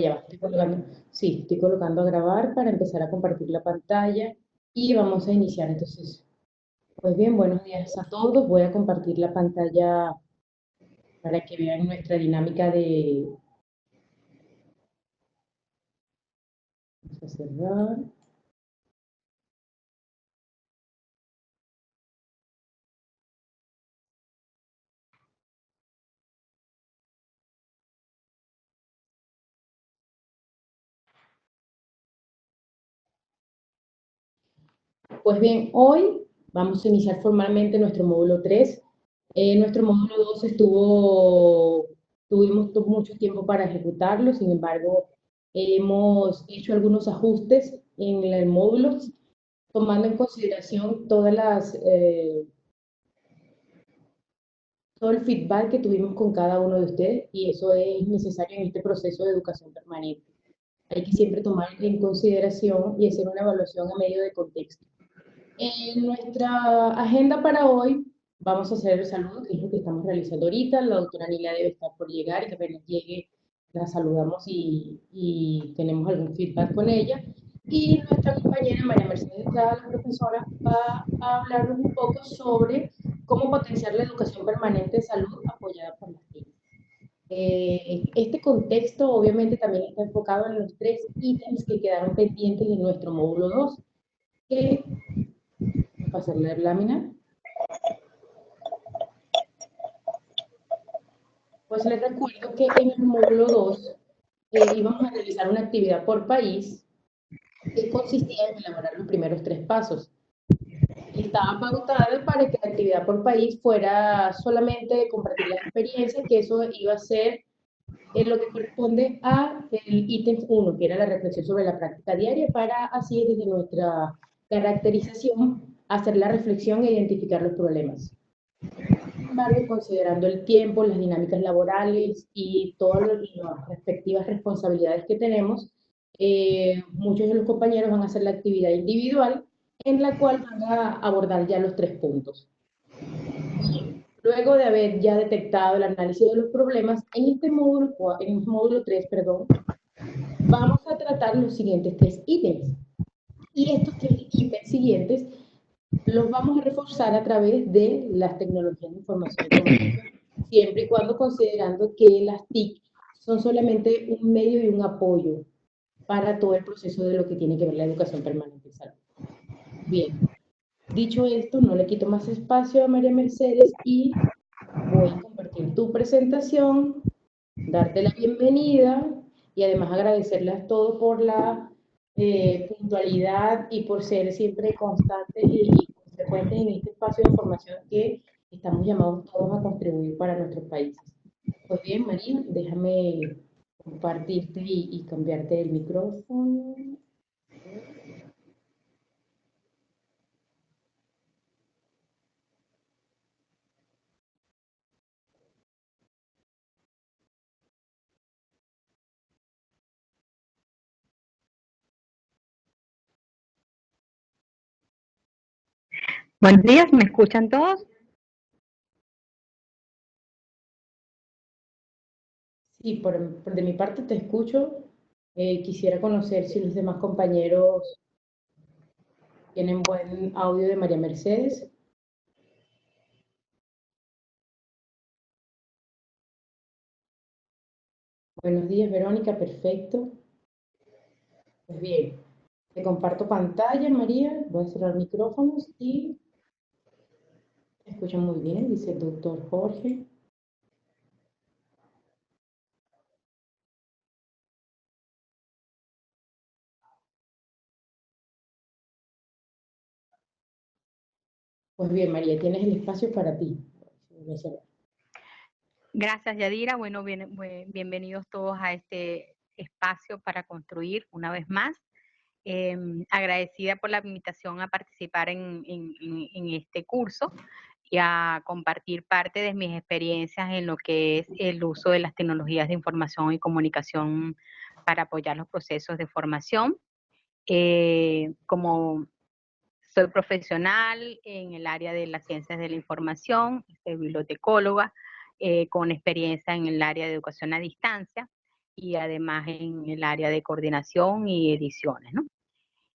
Ya va, estoy colocando, sí, estoy colocando a grabar para empezar a compartir la pantalla y vamos a iniciar entonces. Pues bien, buenos días a todos. Voy a compartir la pantalla para que vean nuestra dinámica de... Vamos a cerrar. Pues bien, hoy vamos a iniciar formalmente nuestro módulo 3. Nuestro módulo 2 tuvimos mucho tiempo para ejecutarlo, sin embargo, hemos hecho algunos ajustes en el módulo, tomando en consideración todo el feedback que tuvimos con cada uno de ustedes, y eso es necesario en este proceso de educación permanente. Hay que siempre tomar en consideración y hacer una evaluación a medio de contexto. En nuestra agenda para hoy vamos a hacer el saludo, que es lo que estamos realizando ahorita. La doctora Nila debe estar por llegar y que apenas llegue la saludamos y tenemos algún feedback con ella. Y nuestra compañera María Mercedes Estrada, la profesora, va a hablarnos un poco sobre cómo potenciar la educación permanente de salud apoyada por las TIC. Este contexto obviamente también está enfocado en los 3 ítems que quedaron pendientes en nuestro módulo 2, que pasarle la lámina. Pues les recuerdo que en el módulo 2 íbamos a realizar una actividad por país que consistía en elaborar los primeros 3 pasos. Estaba pautada para que la actividad por país fuera solamente compartir las experiencias, que eso iba a ser lo que corresponde a el ítem 1, que era la reflexión sobre la práctica diaria, para así desde nuestra caracterización hacer la reflexión e identificar los problemas. Sin embargo, considerando el tiempo, las dinámicas laborales y todas las respectivas responsabilidades que tenemos, muchos de los compañeros van a hacer la actividad individual en la cual van a abordar ya los 3 puntos. Luego de haber ya detectado el análisis de los problemas, en el módulo 3, perdón, vamos a tratar los siguientes 3 ítems. Y estos 3 ítems siguientes los vamos a reforzar a través de las tecnologías de información y comunicación, siempre y cuando considerando que las TIC son solamente un medio y un apoyo para todo el proceso de lo que tiene que ver la educación permanente en salud. Bien, dicho esto, no le quito más espacio a María Mercedes y voy a compartir tu presentación, darte la bienvenida y además agradecerles a todos por la puntualidad y por ser siempre constantes y consecuentes en este espacio de formación que estamos llamados todos a contribuir para nuestros países. Pues bien, María, déjame compartirte y cambiarte el micrófono. Buenos días, ¿me escuchan todos? Sí, de mi parte te escucho. Quisiera conocer si los demás compañeros tienen buen audio de María Mercedes. Buenos días, Verónica, perfecto. Pues bien, te comparto pantalla, María. Voy a cerrar micrófonos y te escuchan muy bien, dice el doctor Jorge. Pues bien, María, tienes el espacio para ti. Gracias, Yadira. Bueno, bienvenidos todos a este espacio para construir una vez más. Agradecida por la invitación a participar en este curso y a compartir parte de mis experiencias en lo que es el uso de las tecnologías de información y comunicación para apoyar los procesos de formación. Como soy profesional en el área de las ciencias de la información, soy bibliotecóloga con experiencia en el área de educación a distancia. y además en el área de coordinación y ediciones, ¿no?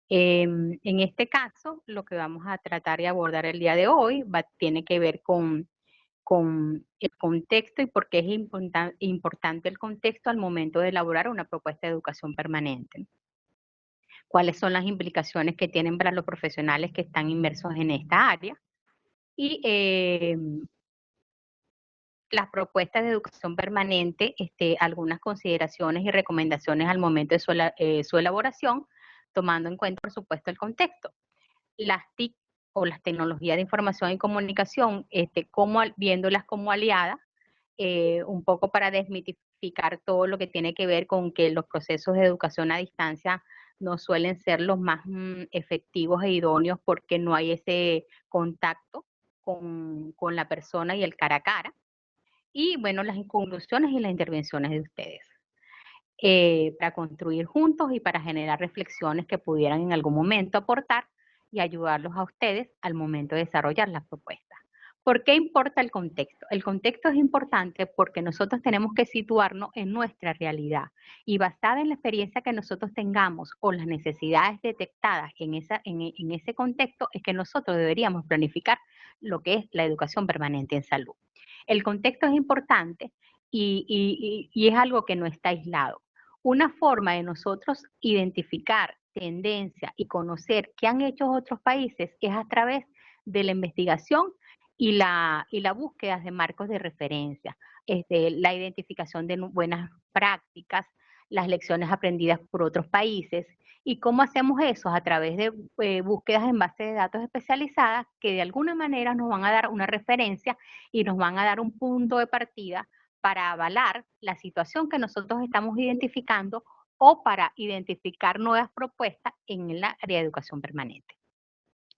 En este caso, lo que vamos a tratar y abordar el día de hoy tiene que ver con el contexto y por qué es importante el contexto al momento de elaborar una propuesta de educación permanente. Cuáles son las implicaciones que tienen para los profesionales que están inmersos en esta área y las propuestas de educación permanente, algunas consideraciones y recomendaciones al momento de su elaboración, tomando en cuenta, por supuesto, el contexto. Las TIC o las tecnologías de información y comunicación, viéndolas como aliadas, un poco para desmitificar todo lo que tiene que ver con que los procesos de educación a distancia no suelen ser los más efectivos e idóneos porque no hay ese contacto con la persona y el cara a cara. Y bueno, las conclusiones y las intervenciones de ustedes. Para construir juntos y para generar reflexiones que pudieran en algún momento aportar y ayudarlos a ustedes al momento de desarrollar las propuestas. ¿Por qué importa el contexto? El contexto es importante porque nosotros tenemos que situarnos en nuestra realidad y basada en la experiencia que nosotros tengamos o las necesidades detectadas en ese contexto es que nosotros deberíamos planificar lo que es la educación permanente en salud. El contexto es importante y es algo que no está aislado. Una forma de nosotros identificar tendencia y conocer qué han hecho otros países es a través de la investigación y la búsqueda de marcos de referencia, la identificación de buenas prácticas, las lecciones aprendidas por otros países. ¿Y cómo hacemos eso? A través de búsquedas en base de datos especializadas que de alguna manera nos van a dar una referencia y nos van a dar un punto de partida para avalar la situación que nosotros estamos identificando o para identificar nuevas propuestas en el área de educación permanente.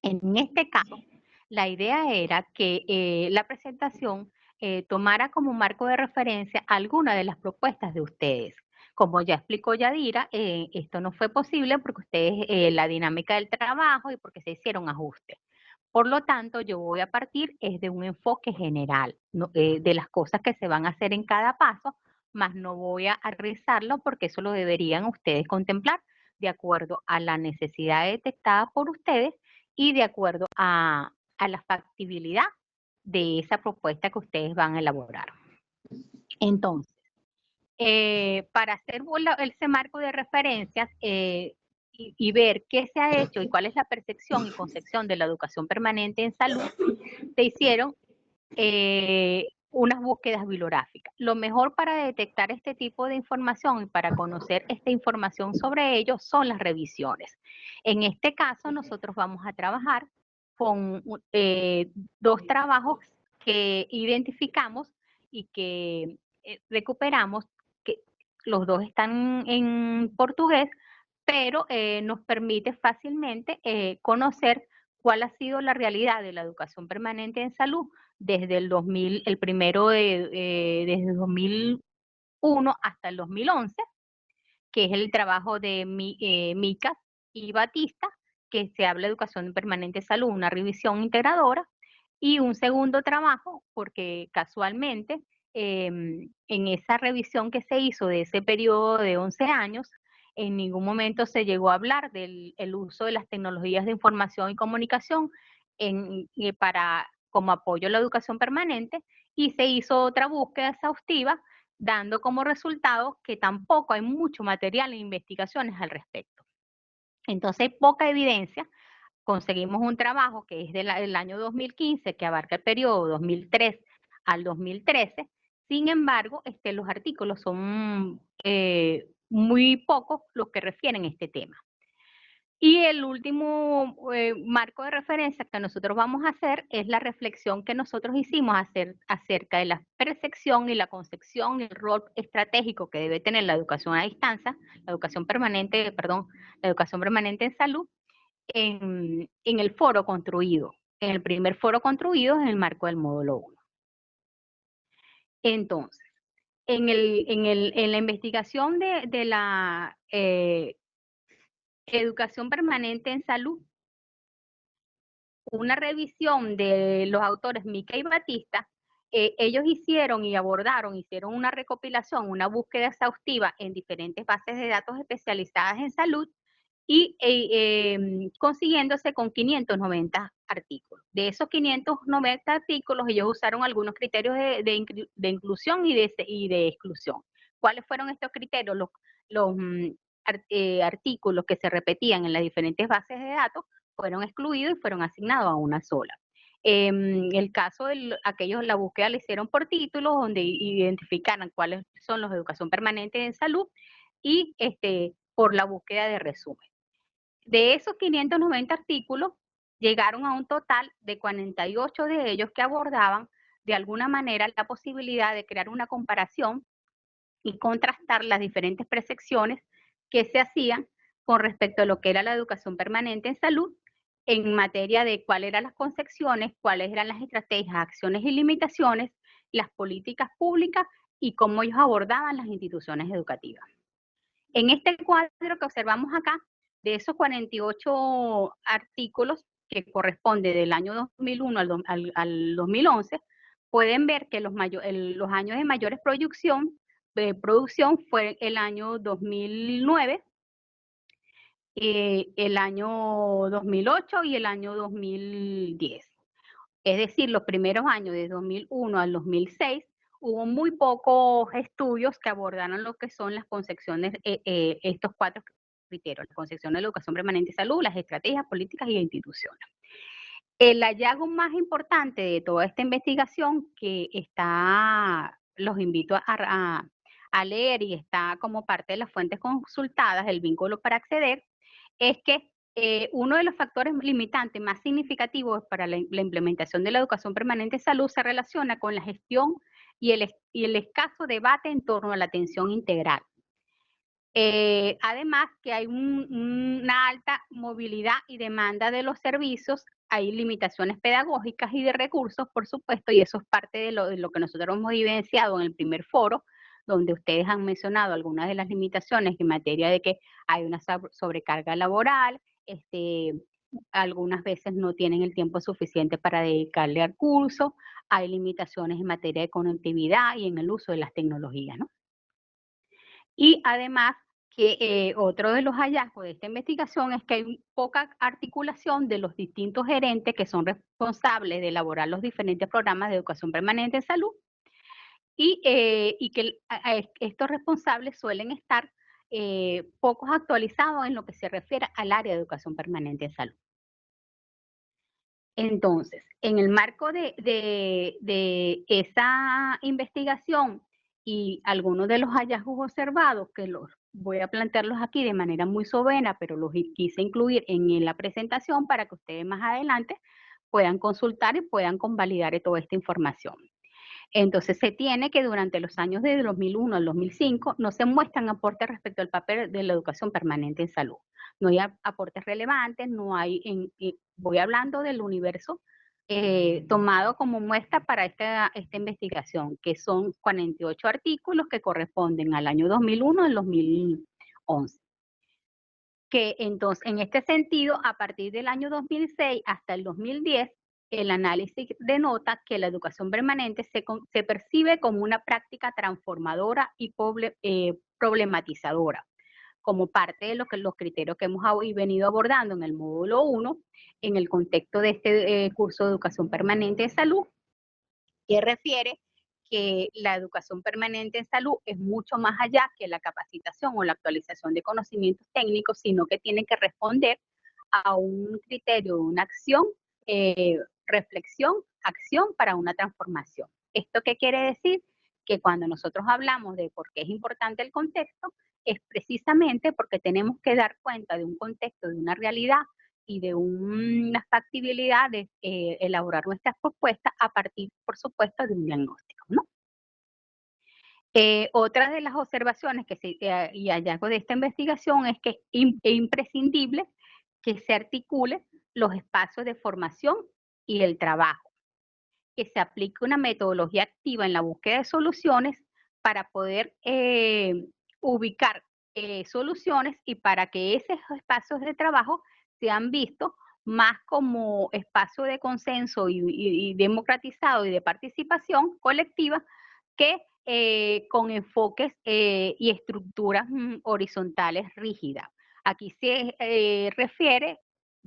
En este caso, la idea era que la presentación tomara como marco de referencia alguna de las propuestas de ustedes. Como ya explicó Yadira, esto no fue posible porque ustedes, la dinámica del trabajo y porque se hicieron ajustes. Por lo tanto, yo voy a partir de un enfoque general, de las cosas que se van a hacer en cada paso, más no voy a realizarlo porque eso lo deberían ustedes contemplar de acuerdo a la necesidad detectada por ustedes y de acuerdo a la factibilidad de esa propuesta que ustedes van a elaborar. Entonces, para hacer ese marco de referencias, y ver qué se ha hecho y cuál es la percepción y concepción de la educación permanente en salud, se hicieron unas búsquedas bibliográficas. Lo mejor para detectar este tipo de información y para conocer esta información sobre ello son las revisiones. En este caso, nosotros vamos a trabajar con dos trabajos que identificamos y que recuperamos, que los dos están en portugués, pero nos permite fácilmente conocer cuál ha sido la realidad de la educación permanente en salud desde el 2000, desde el 2001 hasta el 2011, que es el trabajo de Micas y Batista, que se habla de educación permanente en salud, una revisión integradora, y un segundo trabajo, porque casualmente en esa revisión que se hizo de ese periodo de 11 años, en ningún momento se llegó a hablar del uso de las tecnologías de información y comunicación como apoyo a la educación permanente, y se hizo otra búsqueda exhaustiva, dando como resultado que tampoco hay mucho material e investigaciones al respecto. Entonces hay poca evidencia. Conseguimos un trabajo que es del año 2015, que abarca el periodo 2003 al 2013. Sin embargo, los artículos son muy pocos los que refieren a este tema. Y el último marco de referencia que nosotros vamos a hacer es la reflexión que nosotros hicimos acerca de la percepción y la concepción y el rol estratégico que debe tener la educación a distancia, la educación permanente en salud, en el foro construido, en el primer foro construido en el marco del módulo 1. Entonces, en la investigación de la educación permanente en salud, una revisión de los autores Mica y Batista ellos hicieron una recopilación, una búsqueda exhaustiva en diferentes bases de datos especializadas en salud y consiguiéndose con 590 artículos. De esos 590 artículos, ellos usaron algunos criterios de inclusión y de exclusión. ¿Cuáles fueron estos criterios? Los artículos que se repetían en las diferentes bases de datos fueron excluidos y fueron asignados a una sola. El caso de la búsqueda la hicieron por títulos, donde identificaran cuáles son los de educación permanente en salud y por la búsqueda de resumen. De esos 590 artículos, llegaron a un total de 48 de ellos que abordaban de alguna manera la posibilidad de crear una comparación y contrastar las diferentes percepciones que se hacían con respecto a lo que era la educación permanente en salud en materia de cuáles eran las concepciones, cuáles eran las estrategias, acciones y limitaciones, las políticas públicas y cómo ellos abordaban las instituciones educativas. En este cuadro que observamos acá, de esos 48 artículos que corresponde del año 2001 al 2011, pueden ver que los años de mayores producción fue el año 2009, el año 2008 y el año 2010. Es decir, los primeros años de 2001 al 2006 hubo muy pocos estudios que abordaron lo que son las concepciones, estos 4 criterios: la concepción de la educación permanente y salud, las estrategias, políticas y instituciones. El hallazgo más importante de toda esta investigación, que los invito a leer y está como parte de las fuentes consultadas, el vínculo para acceder, es que uno de los factores limitantes más significativos para la implementación de la educación permanente en salud se relaciona con la gestión y el escaso debate en torno a la atención integral. Además que hay una alta movilidad y demanda de los servicios, hay limitaciones pedagógicas y de recursos, por supuesto, y eso es parte de lo que nosotros hemos evidenciado en el primer foro, donde ustedes han mencionado algunas de las limitaciones en materia de que hay una sobrecarga laboral, algunas veces no tienen el tiempo suficiente para dedicarle al curso, hay limitaciones en materia de conectividad y en el uso de las tecnologías, ¿no? Y además que otro de los hallazgos de esta investigación es que hay poca articulación de los distintos gerentes que son responsables de elaborar los diferentes programas de educación permanente en salud y que estos responsables suelen estar pocos actualizados en lo que se refiere al área de educación permanente en salud. Entonces, en el marco de esa investigación y algunos de los hallazgos observados, que los voy a plantearlos aquí de manera muy sobera, pero los quise incluir en la presentación para que ustedes más adelante puedan consultar y puedan convalidar toda esta información. Entonces, se tiene que durante los años de 2001 al 2005 no se muestran aportes respecto al papel de la educación permanente en salud. No hay aportes relevantes, no hay, voy hablando del universo tomado como muestra para esta investigación, que son 48 artículos que corresponden al año 2001 al 2011. Que entonces, en este sentido, a partir del año 2006 hasta el 2010, el análisis denota que la educación permanente se percibe como una práctica transformadora y problematizadora, como parte de los criterios que hemos venido abordando en el módulo 1, en el contexto de este curso de educación permanente de salud, que refiere que la educación permanente en salud es mucho más allá que la capacitación o la actualización de conocimientos técnicos, sino que tiene que responder a un criterio de una acción, reflexión, acción para una transformación. ¿Esto qué quiere decir? Que cuando nosotros hablamos de por qué es importante el contexto, es precisamente porque tenemos que dar cuenta de un contexto, de una realidad y de una factibilidad de elaborar nuestras propuestas a partir, por supuesto, de un diagnóstico, ¿no? Otra de las observaciones y hallazgos de esta investigación es que es imprescindible que se articule los espacios de formación y el trabajo, que se aplique una metodología activa en la búsqueda de soluciones para poder ubicar soluciones y para que esos espacios de trabajo sean vistos más como espacio de consenso y democratizado y de participación colectiva que con enfoques y estructuras horizontales rígidas. Aquí se refiere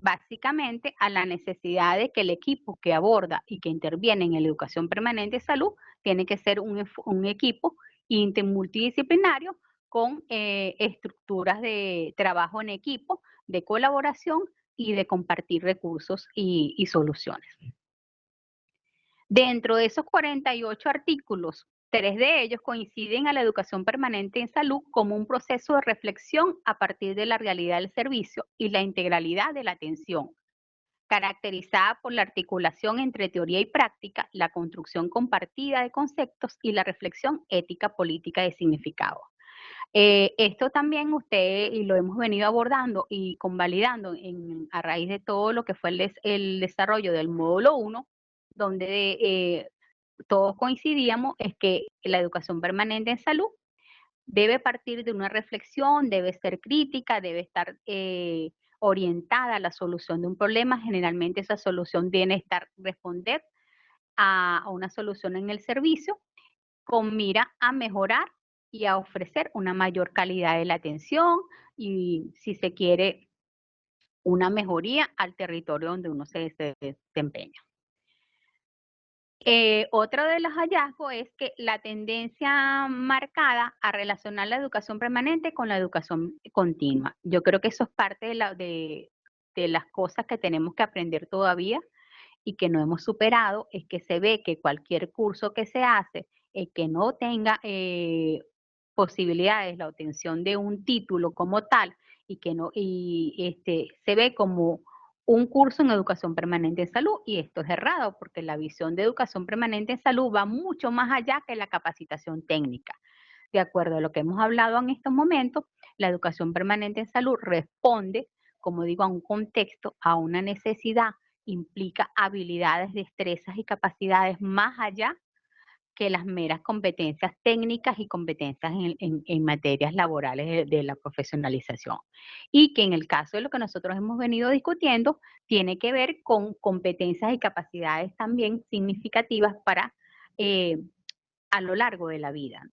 básicamente a la necesidad de que el equipo que aborda y que interviene en la educación permanente de salud tiene que ser un equipo multidisciplinario con estructuras de trabajo en equipo, de colaboración y de compartir recursos y soluciones. Dentro de esos 48 artículos, 3 de ellos coinciden a la educación permanente en salud como un proceso de reflexión a partir de la realidad del servicio y la integralidad de la atención, caracterizada por la articulación entre teoría y práctica, la construcción compartida de conceptos y la reflexión ética política de significado. Esto también usted, y lo hemos venido abordando y convalidando a raíz de todo lo que fue el desarrollo del módulo 1, donde todos coincidíamos, es que la educación permanente en salud debe partir de una reflexión, debe ser crítica, debe estar orientada a la solución de un problema. Generalmente esa solución tiene que responder a una solución en el servicio con mira a mejorar y a ofrecer una mayor calidad de la atención y, si se quiere, una mejoría al territorio donde uno se desempeña. Otro de los hallazgos es que la tendencia marcada a relacionar la educación permanente con la educación continua. Yo creo que eso es parte de las cosas que tenemos que aprender todavía y que no hemos superado, es que se ve que cualquier curso que se hace, que no tenga posibilidades, la obtención de un título como tal, y que no, se ve como un curso en educación permanente en salud, y esto es errado, porque la visión de educación permanente en salud va mucho más allá que la capacitación técnica. De acuerdo a lo que hemos hablado en estos momentos, la educación permanente en salud responde, como digo, a un contexto, a una necesidad, implica habilidades, destrezas y capacidades más allá que las meras competencias técnicas y competencias en materias laborales de la profesionalización. Y que en el caso de lo que nosotros hemos venido discutiendo, tiene que ver con competencias y capacidades también significativas para a lo largo de la vida.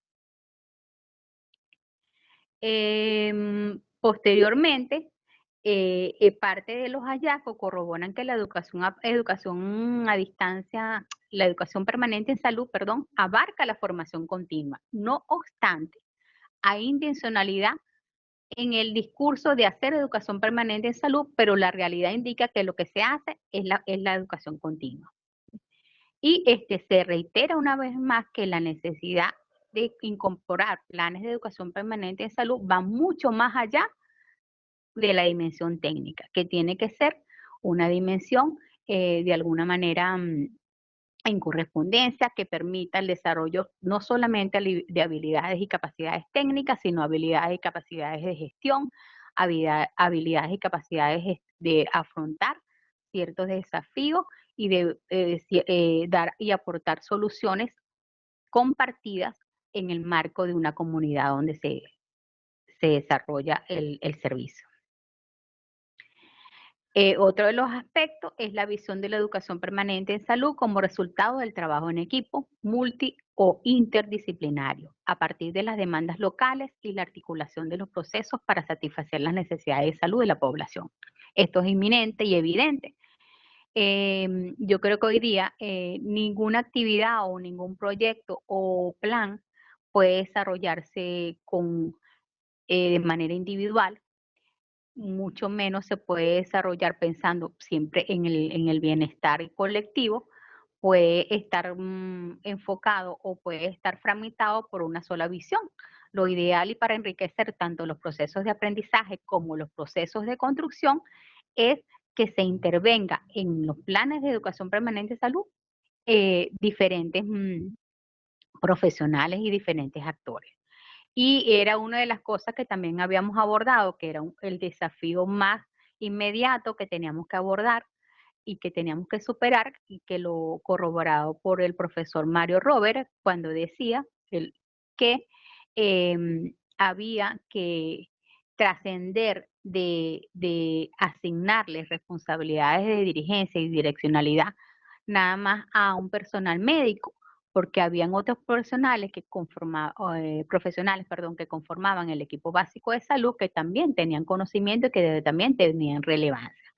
Posteriormente, parte de los hallazgos corroboran que la educación a distancia, la educación permanente en salud, perdón, abarca la formación continua. No obstante, hay intencionalidad en el discurso de hacer educación permanente en salud, pero la realidad indica que lo que se hace es la educación continua. Y se reitera una vez más que la necesidad de incorporar planes de educación permanente en salud va mucho más allá de la dimensión técnica, que tiene que ser una dimensión de alguna manera en correspondencia que permita el desarrollo no solamente de habilidades y capacidades técnicas, sino habilidades y capacidades de gestión, habilidades y capacidades de afrontar ciertos desafíos y de dar y aportar soluciones compartidas en el marco de una comunidad donde se desarrolla el servicio. Otro de los aspectos es la visión de la educación permanente en salud como resultado del trabajo en equipo, multi o interdisciplinario, a partir de las demandas locales y la articulación de los procesos para satisfacer las necesidades de salud de la población. Esto es inminente y evidente. Yo creo que hoy día ninguna actividad o ningún proyecto o plan puede desarrollarse de manera individual, mucho menos se puede desarrollar pensando siempre en el bienestar colectivo, puede estar enfocado o puede estar fragmentado por una sola visión. Lo ideal y para enriquecer tanto los procesos de aprendizaje como los procesos de construcción es que se intervenga en los planes de educación permanente de salud diferentes profesionales y diferentes actores. Y era una de las cosas que también habíamos abordado, que era el desafío más inmediato que teníamos que abordar y que teníamos que superar, y que lo corroborado por el profesor Mario Robert cuando decía que había que trascender de asignarles responsabilidades de dirigencia y direccionalidad nada más a un personal médico, porque habían otros profesionales que conformaban el equipo básico de salud que también tenían conocimiento y que también tenían relevancia.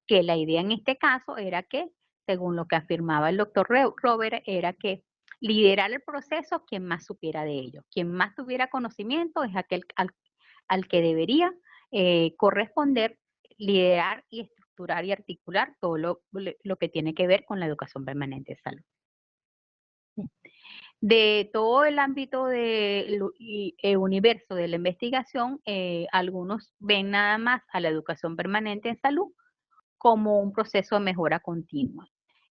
Que la idea en este caso era que, según lo que afirmaba el doctor Robert, era que liderar el proceso quien más supiera de ello. Quien más tuviera conocimiento es aquel al que debería corresponder liderar y estructurar y articular todo lo que tiene que ver con la educación permanente de salud. De todo el ámbito del universo de la investigación, algunos ven nada más a la educación permanente en salud como un proceso de mejora continua.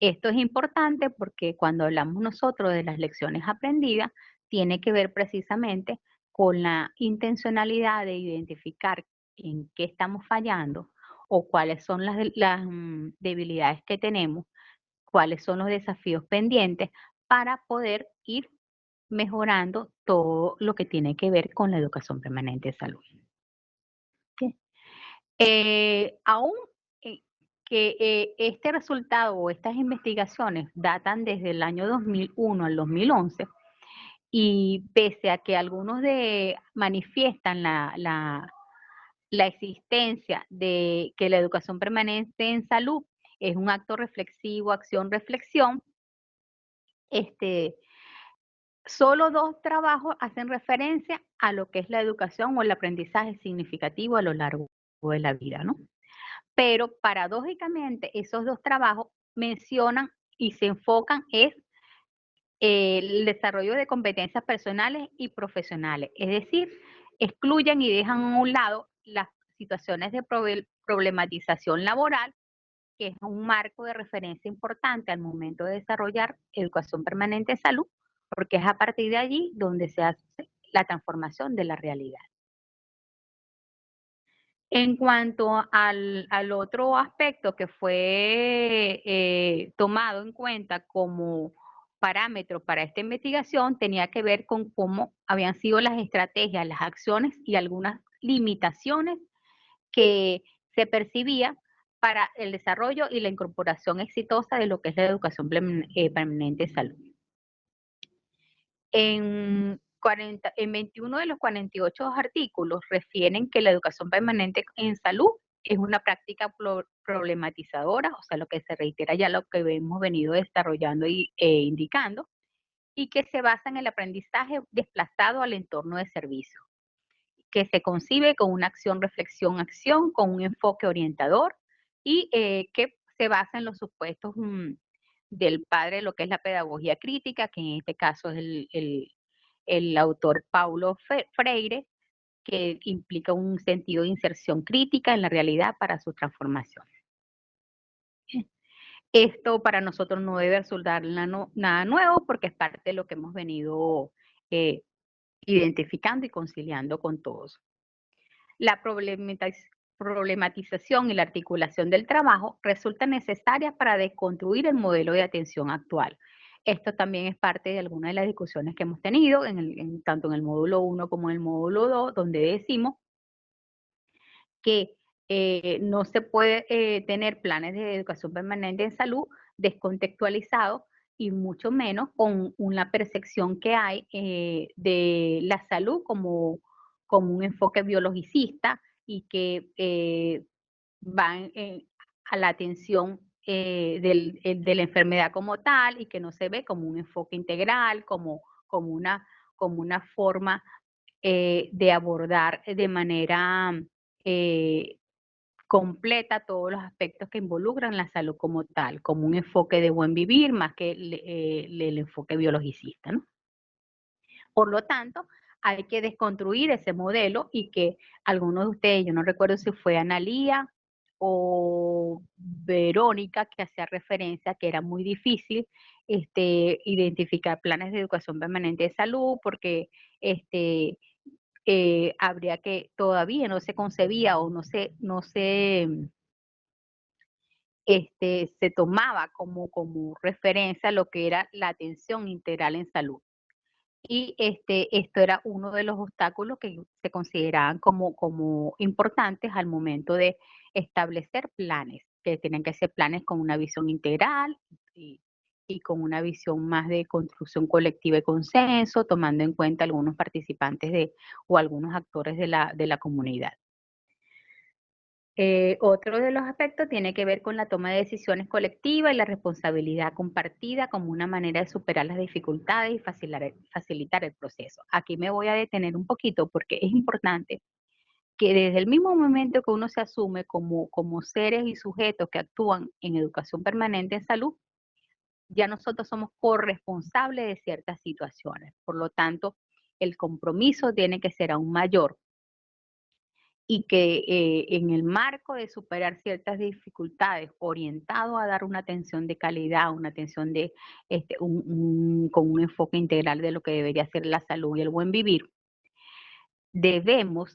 Esto es importante porque cuando hablamos nosotros de las lecciones aprendidas, tiene que ver precisamente con la intencionalidad de identificar en qué estamos fallando o cuáles son las debilidades que tenemos, cuáles son los desafíos pendientes para poder ir mejorando todo lo que tiene que ver con la educación permanente de salud. Aún que este resultado o estas investigaciones datan desde el año 2001 al 2011, y pese a que algunos manifiestan la existencia de que la educación permanente en salud es un acto reflexivo, acción-reflexión, solo 2 trabajos hacen referencia a lo que es la educación o el aprendizaje significativo a lo largo de la vida, ¿no? Pero paradójicamente esos 2 trabajos mencionan y se enfocan es el desarrollo de competencias personales y profesionales, es decir, excluyen y dejan a un lado las situaciones de problematización laboral, que es un marco de referencia importante al momento de desarrollar educación permanente de salud, porque es a partir de allí donde se hace la transformación de la realidad. En cuanto al otro aspecto que fue tomado en cuenta como parámetro para esta investigación, tenía que ver con cómo habían sido las estrategias, las acciones y algunas limitaciones que se percibía para el desarrollo y la incorporación exitosa de lo que es la educación permanente de salud. En 21 de los 48 artículos refieren que la educación permanente en salud es una práctica problematizadora, o sea, lo que se reitera ya lo que hemos venido desarrollando e indicando, y que se basa en el aprendizaje desplazado al entorno de servicio, que se concibe con una acción, reflexión, acción, con un enfoque orientador y que se basa en los supuestos del padre de lo que es la pedagogía crítica, que en este caso es el autor Paulo Freire, que implica un sentido de inserción crítica en la realidad para su transformación. Esto para nosotros no debe resultar nada nuevo porque es parte de lo que hemos venido identificando y conciliando con todos. La problematización y la articulación del trabajo resultan necesarias para desconstruir el modelo de atención actual. Esto también es parte de algunas de las discusiones que hemos tenido, tanto en el módulo 1 como en el módulo 2, donde decimos que no se puede tener planes de educación permanente en salud descontextualizados y mucho menos con una percepción que hay de la salud como un enfoque biologicista y que van a la atención de la enfermedad como tal y que no se ve como un enfoque integral, como una forma de abordar de manera completa todos los aspectos que involucran la salud como tal, como un enfoque de buen vivir más que el enfoque biologicista, ¿no? Por lo tanto, hay que desconstruir ese modelo y que algunos de ustedes, yo no recuerdo si fue Analía o Verónica, que hacía referencia a que era muy difícil identificar planes de educación permanente de salud porque habría que todavía no se concebía o se tomaba como referencia lo que era la atención integral en salud. Y esto era uno de los obstáculos que se consideraban como importantes al momento de establecer planes, que tienen que ser planes con una visión integral y, y con una visión más de construcción colectiva y consenso, tomando en cuenta algunos participantes o algunos actores de la comunidad. Otro de los aspectos tiene que ver con la toma de decisiones colectiva y la responsabilidad compartida como una manera de superar las dificultades y facilitar el proceso. Aquí me voy a detener un poquito porque es importante que desde el mismo momento que uno se asume como seres y sujetos que actúan en educación permanente en salud, ya nosotros somos corresponsables de ciertas situaciones. Por lo tanto, el compromiso tiene que ser aún mayor y que en el marco de superar ciertas dificultades, orientado a dar una atención de calidad, una atención con un enfoque integral de lo que debería ser la salud y el buen vivir, debemos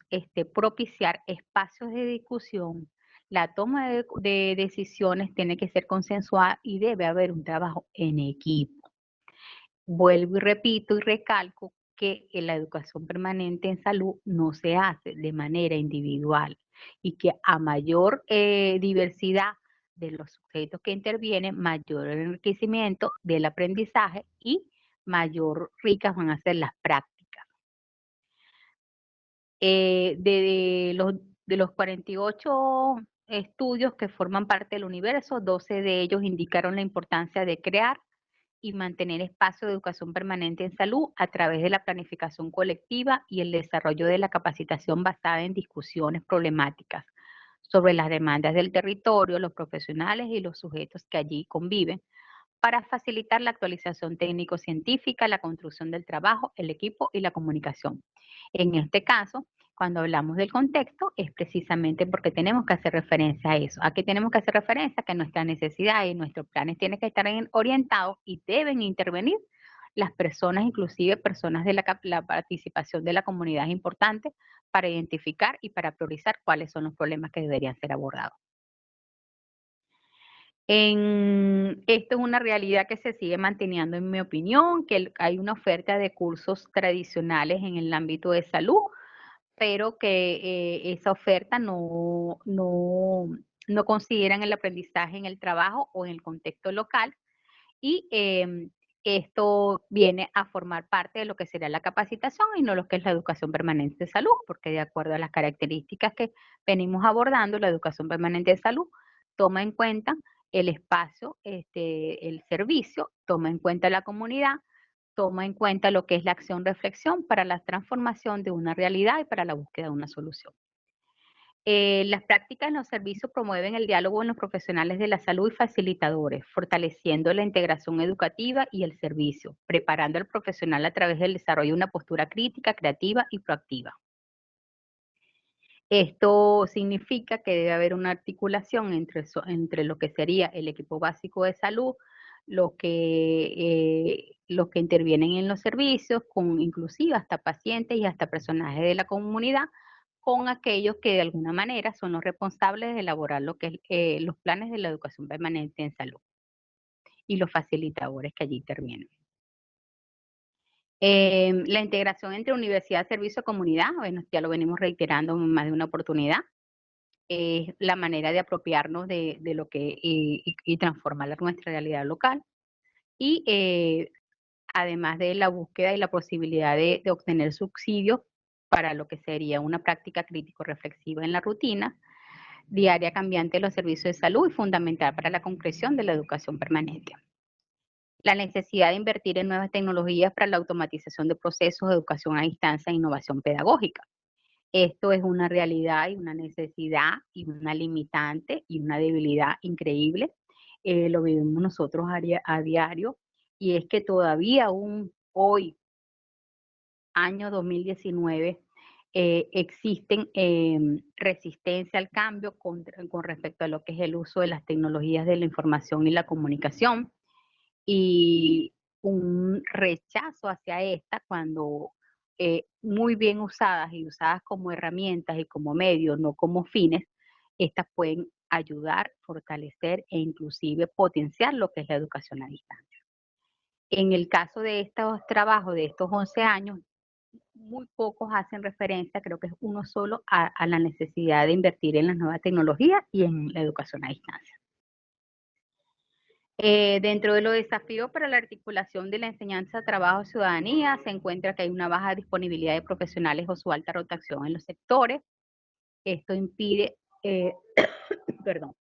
propiciar espacios de discusión. La toma de decisiones tiene que ser consensuada y debe haber un trabajo en equipo. Vuelvo y repito y recalco que la educación permanente en salud no se hace de manera individual y que a mayor diversidad de los sujetos que intervienen, mayor enriquecimiento del aprendizaje y mayor ricas van a ser las prácticas. De los 48 estudios que forman parte del universo, 12 de ellos indicaron la importancia de crear y mantener espacios de educación permanente en salud a través de la planificación colectiva y el desarrollo de la capacitación basada en discusiones problemáticas sobre las demandas del territorio, los profesionales y los sujetos que allí conviven, para facilitar la actualización técnico-científica, la construcción del trabajo, el equipo y la comunicación. En este caso, cuando hablamos del contexto, es precisamente porque tenemos que hacer referencia a eso. ¿A qué tenemos que hacer referencia? Que nuestras necesidades y nuestros planes tienen que estar orientados y deben intervenir las personas, inclusive personas de la participación de la comunidad es importante para identificar y para priorizar cuáles son los problemas que deberían ser abordados. Esto es una realidad que se sigue manteniendo, en mi opinión, que hay una oferta de cursos tradicionales en el ámbito de salud, pero que esa oferta no consideran el aprendizaje en el trabajo o en el contexto local y esto viene a formar parte de lo que sería la capacitación y no lo que es la educación permanente de salud, porque de acuerdo a las características que venimos abordando, la educación permanente de salud toma en cuenta el espacio, el servicio, toma en cuenta la comunidad, toma en cuenta lo que es la acción-reflexión para la transformación de una realidad y para la búsqueda de una solución. Las prácticas en los servicios promueven el diálogo en los profesionales de la salud y facilitadores, fortaleciendo la integración educativa y el servicio, preparando al profesional a través del desarrollo de una postura crítica, creativa y proactiva. Esto significa que debe haber una articulación entre lo que sería el equipo básico de salud, los que intervienen en los servicios, con inclusive hasta pacientes y hasta personajes de la comunidad, con aquellos que de alguna manera son los responsables de elaborar lo que es, los planes de la educación permanente en salud y los facilitadores que allí intervienen. La integración entre universidad, servicio, comunidad, bueno, ya lo venimos reiterando en más de una oportunidad, es la manera de apropiarnos de lo que y transformar nuestra realidad local. Y además de la búsqueda y la posibilidad de obtener subsidios para lo que sería una práctica crítico-reflexiva en la rutina diaria cambiante de los servicios de salud y fundamental para la concreción de la educación permanente. La necesidad de invertir en nuevas tecnologías para la automatización de procesos de educación a distancia e innovación pedagógica. Esto es una realidad y una necesidad y una limitante y una debilidad increíble. Lo vivimos nosotros a diario y es que todavía aún hoy, año 2019, existen resistencia al cambio con respecto a lo que es el uso de las tecnologías de la información y la comunicación y un rechazo hacia esta cuando muy bien usadas y usadas como herramientas y como medios, no como fines, estas pueden ayudar, fortalecer e inclusive potenciar lo que es la educación a distancia. En el caso de estos trabajos de estos 11 años, muy pocos hacen referencia, creo que es uno solo, a la necesidad de invertir en las nuevas tecnologías y en la educación a distancia. Dentro de los desafíos para la articulación de la enseñanza, trabajo, ciudadanía, se encuentra que hay una baja disponibilidad de profesionales o su alta rotación en los sectores. Esto impide, perdón,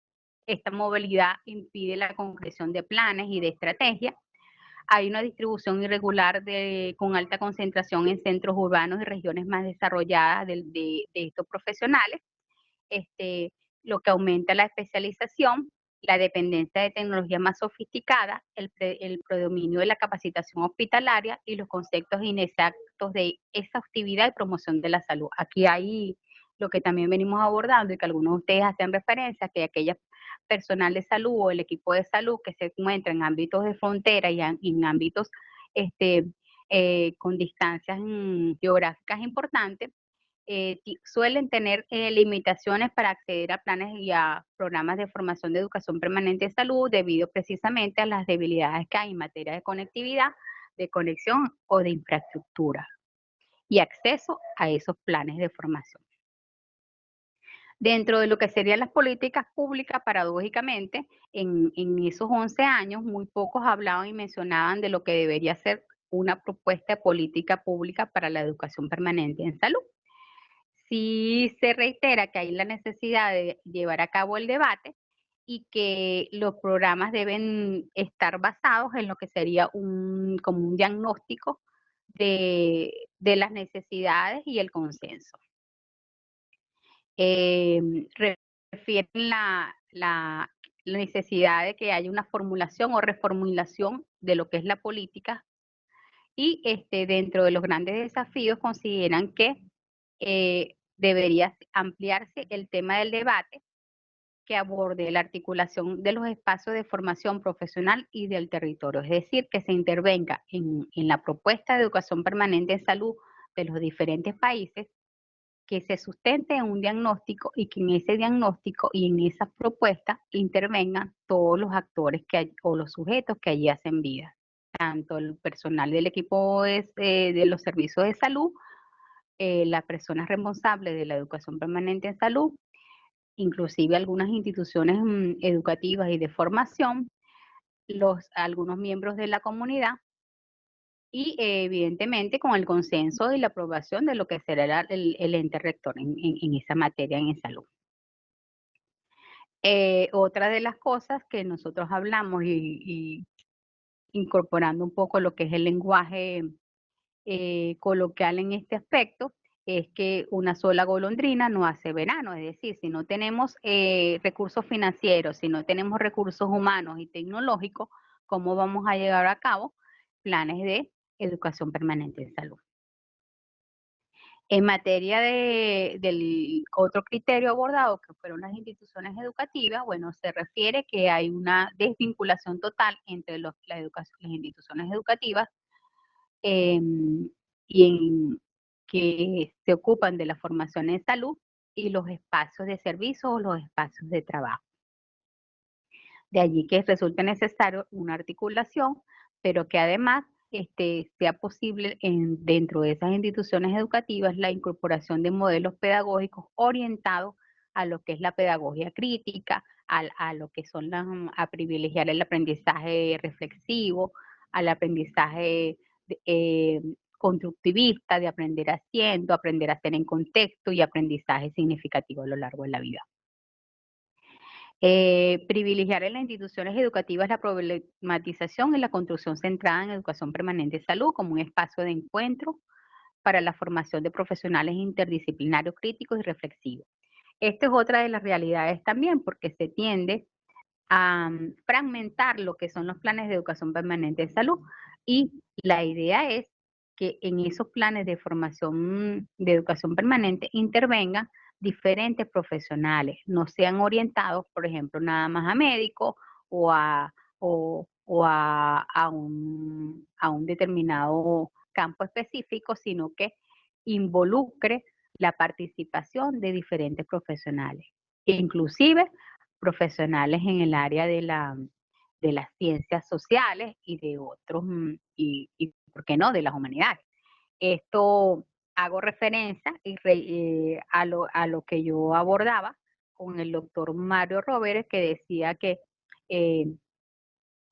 esta movilidad impide la concreción de planes y de estrategias. Hay una distribución irregular con alta concentración en centros urbanos y regiones más desarrolladas de estos profesionales, lo que aumenta la especialización, la dependencia de tecnología más sofisticada, el predominio de la capacitación hospitalaria y los conceptos inexactos de exhaustividad y promoción de la salud. Aquí hay lo que también venimos abordando y que algunos de ustedes hacen referencia, que aquellas personal de salud o el equipo de salud que se encuentra en ámbitos de frontera y en ámbitos con distancias geográficas importantes, suelen tener limitaciones para acceder a planes y a programas de formación de educación permanente de salud debido precisamente a las debilidades que hay en materia de conectividad, de conexión o de infraestructura y acceso a esos planes de formación. Dentro de lo que serían las políticas públicas, paradójicamente, en esos 11 años, muy pocos hablaban y mencionaban de lo que debería ser una propuesta de política pública para la educación permanente en salud. Sí se reitera que hay la necesidad de llevar a cabo el debate y que los programas deben estar basados en lo que sería como un diagnóstico de las necesidades y el consenso. Refieren la necesidad de que haya una formulación o reformulación de lo que es la política y dentro de los grandes desafíos consideran que debería ampliarse el tema del debate que aborde la articulación de los espacios de formación profesional y del territorio, es decir, que se intervenga en la propuesta de educación permanente en salud de los diferentes países, que se sustente en un diagnóstico y que en ese diagnóstico y en esas propuestas intervengan todos los actores o los sujetos que allí hacen vida, tanto el personal del equipo de los servicios de salud, las personas responsables de la educación permanente en salud, inclusive algunas instituciones educativas y de formación, algunos miembros de la comunidad, y evidentemente con el consenso y la aprobación de lo que será el ente rector en esa materia en salud. Otra de las cosas que nosotros hablamos y incorporando un poco lo que es el lenguaje coloquial en este aspecto, es que una sola golondrina no hace verano, es decir, si no tenemos recursos financieros, si no tenemos recursos humanos y tecnológicos, ¿cómo vamos a llevar a cabo planes de educación permanente en salud? En materia del otro criterio abordado, que fueron las instituciones educativas, bueno, se refiere que hay una desvinculación total entre las instituciones educativas que se ocupan de la formación en salud y los espacios de servicio o los espacios de trabajo. De allí que resulta necesario una articulación, pero que además sea posible dentro de esas instituciones educativas la incorporación de modelos pedagógicos orientados a lo que es la pedagogía crítica, a lo que son a privilegiar el aprendizaje reflexivo, al aprendizaje constructivista, de aprender haciendo, aprender a hacer en contexto y aprendizaje significativo a lo largo de la vida. Privilegiar en las instituciones educativas la problematización y la construcción centrada en educación permanente de salud como un espacio de encuentro para la formación de profesionales interdisciplinarios críticos y reflexivos. Esta es otra de las realidades también, porque se tiende a fragmentar lo que son los planes de educación permanente de salud y la idea es que en esos planes de formación de educación permanente intervengan diferentes profesionales, no sean orientados, por ejemplo, nada más a médicos o a un determinado campo específico, sino que involucre la participación de diferentes profesionales, inclusive profesionales en el área de las ciencias sociales y de otros, ¿por qué no?, de las humanidades. Esto hago referencia a lo que yo abordaba con el doctor Mario Roberts, que decía que eh,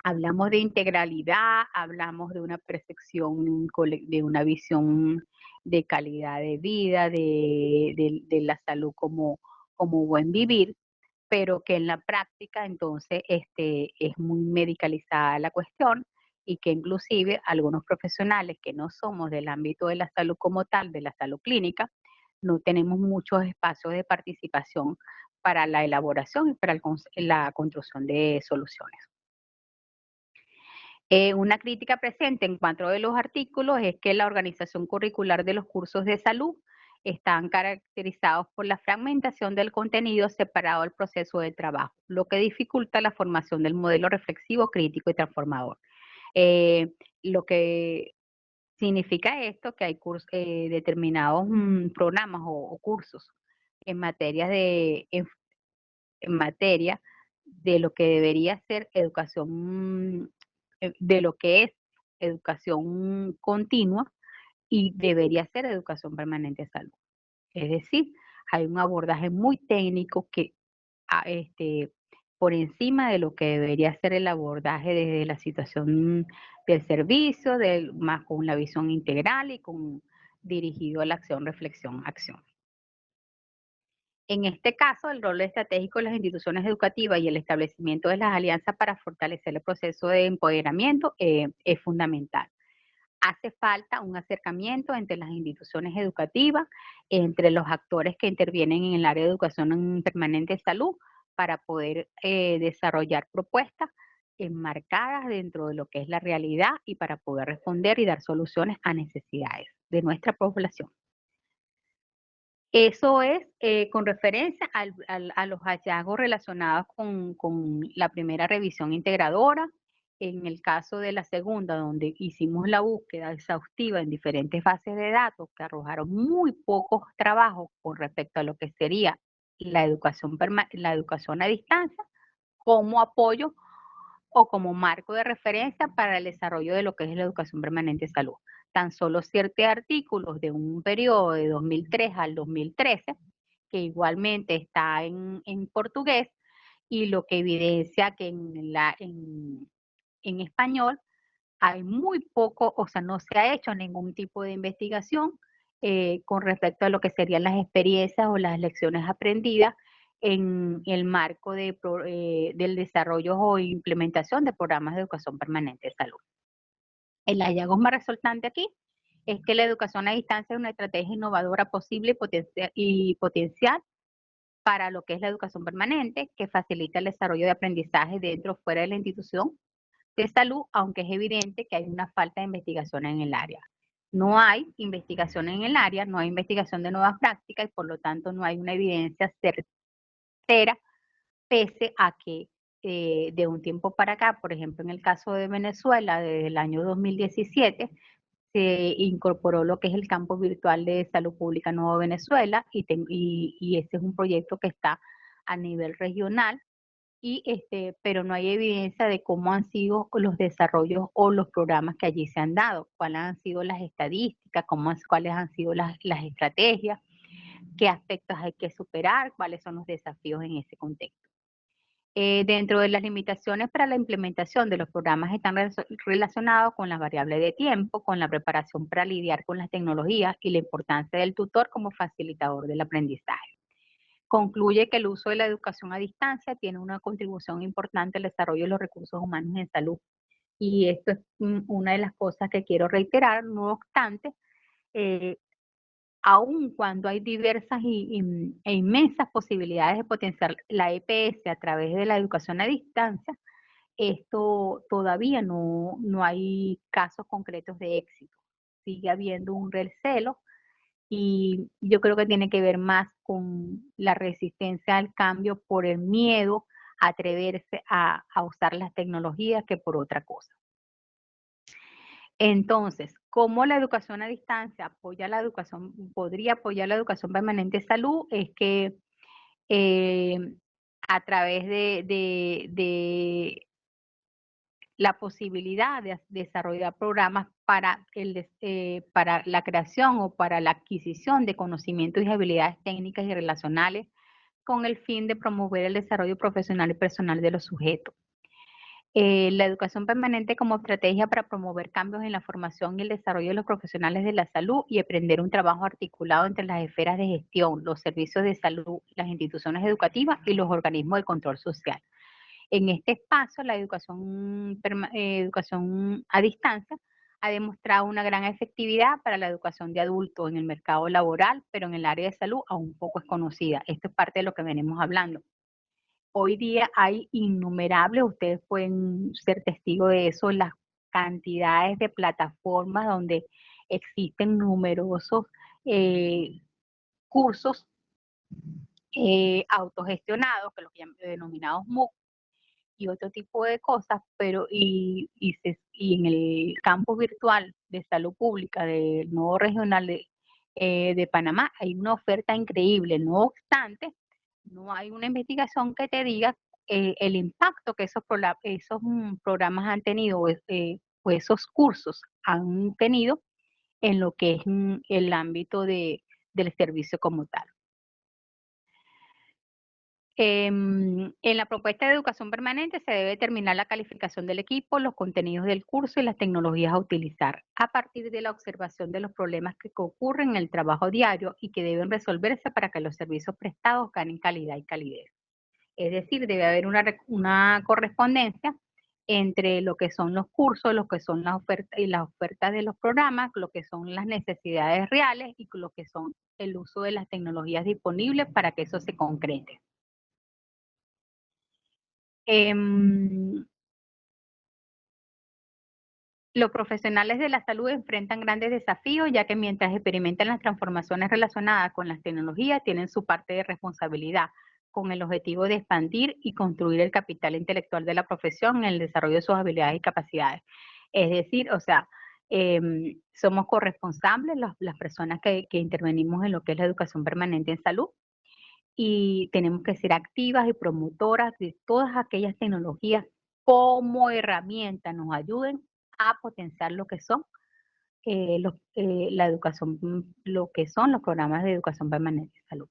hablamos de integralidad, hablamos de una percepción, de una visión de calidad de vida, de la salud como buen vivir, pero que en la práctica entonces es muy medicalizada la cuestión y que inclusive algunos profesionales que no somos del ámbito de la salud como tal, de la salud clínica, no tenemos muchos espacios de participación para la elaboración y para la construcción de soluciones. Una crítica presente en cuanto a los artículos es que la organización curricular de los cursos de salud están caracterizados por la fragmentación del contenido separado del proceso de trabajo, lo que dificulta la formación del modelo reflexivo, crítico y transformador. Lo que significa esto que hay determinados programas o cursos en materia en materia de lo que debería ser educación, de lo que es educación continua y debería ser educación permanente de salud. Es decir, hay un abordaje muy técnico que por encima de lo que debería ser el abordaje desde la situación del servicio, más con la visión integral y dirigido a la acción, reflexión, acción. En este caso, el rol estratégico de las instituciones educativas y el establecimiento de las alianzas para fortalecer el proceso de empoderamiento es fundamental. Hace falta un acercamiento entre las instituciones educativas, entre los actores que intervienen en el área de educación permanente de salud, para poder desarrollar propuestas enmarcadas dentro de lo que es la realidad y para poder responder y dar soluciones a necesidades de nuestra población. Eso es con referencia a los hallazgos relacionados con la primera revisión integradora. En el caso de la segunda, donde hicimos la búsqueda exhaustiva en diferentes bases de datos que arrojaron muy pocos trabajos con respecto a lo que sería la educación a distancia como apoyo o como marco de referencia para el desarrollo de lo que es la educación permanente de salud. Tan solo 7 artículos de un periodo de 2003 al 2013, que igualmente está en portugués, y lo que evidencia que en español hay muy poco, o sea, no se ha hecho ningún tipo de investigación con respecto a lo que serían las experiencias o las lecciones aprendidas en el marco del desarrollo o implementación de programas de educación permanente de salud. El hallazgo más resaltante aquí es que la educación a distancia es una estrategia innovadora posible y potencial para lo que es la educación permanente, que facilita el desarrollo de aprendizaje dentro o fuera de la institución de salud, aunque es evidente que hay una falta de investigación en el área. No hay investigación en el área, no hay investigación de nuevas prácticas y por lo tanto no hay una evidencia certera, pese a que de un tiempo para acá, por ejemplo en el caso de Venezuela, desde el año 2017, se incorporó lo que es el campo virtual de salud pública Nuevo Venezuela y ese es un proyecto que está a nivel regional pero no hay evidencia de cómo han sido los desarrollos o los programas que allí se han dado, cuáles han sido las estadísticas, cuáles han sido las estrategias, qué aspectos hay que superar, cuáles son los desafíos en ese contexto. Dentro de las limitaciones para la implementación de los programas están relacionados con las variables de tiempo, con la preparación para lidiar con las tecnologías y la importancia del tutor como facilitador del aprendizaje. Concluye que el uso de la educación a distancia tiene una contribución importante al desarrollo de los recursos humanos en salud. Y esto es una de las cosas que quiero reiterar, no obstante, aun cuando hay diversas e inmensas posibilidades de potenciar la EPS a través de la educación a distancia, esto todavía no hay casos concretos de éxito. Sigue habiendo un recelo y yo creo que tiene que ver más con la resistencia al cambio por el miedo a atreverse a usar las tecnologías que por otra cosa. Entonces, ¿cómo la educación a distancia podría apoyar la educación permanente de salud? Es que a través de la posibilidad de desarrollar programas para la creación o para la adquisición de conocimientos y habilidades técnicas y relacionales con el fin de promover el desarrollo profesional y personal de los sujetos. La educación permanente como estrategia para promover cambios en la formación y el desarrollo de los profesionales de la salud y emprender un trabajo articulado entre las esferas de gestión, los servicios de salud, las instituciones educativas y los organismos de control social. En este espacio, la educación a distancia ha demostrado una gran efectividad para la educación de adultos en el mercado laboral, pero en el área de salud aún poco es conocida. Esto es parte de lo que venimos hablando. Hoy día hay innumerables, ustedes pueden ser testigos de eso, las cantidades de plataformas donde existen numerosos cursos autogestionados, que los denominados MOOC, y otro tipo de cosas, pero y en el campus virtual de salud pública del nuevo regional de Panamá hay una oferta increíble. No obstante, no hay una investigación que te diga el impacto que esos programas han tenido o esos cursos han tenido en lo que es el ámbito del servicio como tal. En la propuesta de educación permanente se debe determinar la calificación del equipo, los contenidos del curso y las tecnologías a utilizar a partir de la observación de los problemas que ocurren en el trabajo diario y que deben resolverse para que los servicios prestados ganen calidad y calidez. Es decir, debe haber una correspondencia entre lo que son los cursos, lo que son las ofertas de los programas, lo que son las necesidades reales y lo que son el uso de las tecnologías disponibles para que eso se concrete. Los profesionales de la salud enfrentan grandes desafíos, ya que mientras experimentan las transformaciones relacionadas con las tecnologías, tienen su parte de responsabilidad con el objetivo de expandir y construir el capital intelectual de la profesión en el desarrollo de sus habilidades y capacidades. Es decir, o sea, somos corresponsables las personas que intervenimos en lo que es la educación permanente en salud, y tenemos que ser activas y promotoras de todas aquellas tecnologías como herramienta nos ayuden a potenciar lo que son la educación, lo que son los programas de educación permanente de salud.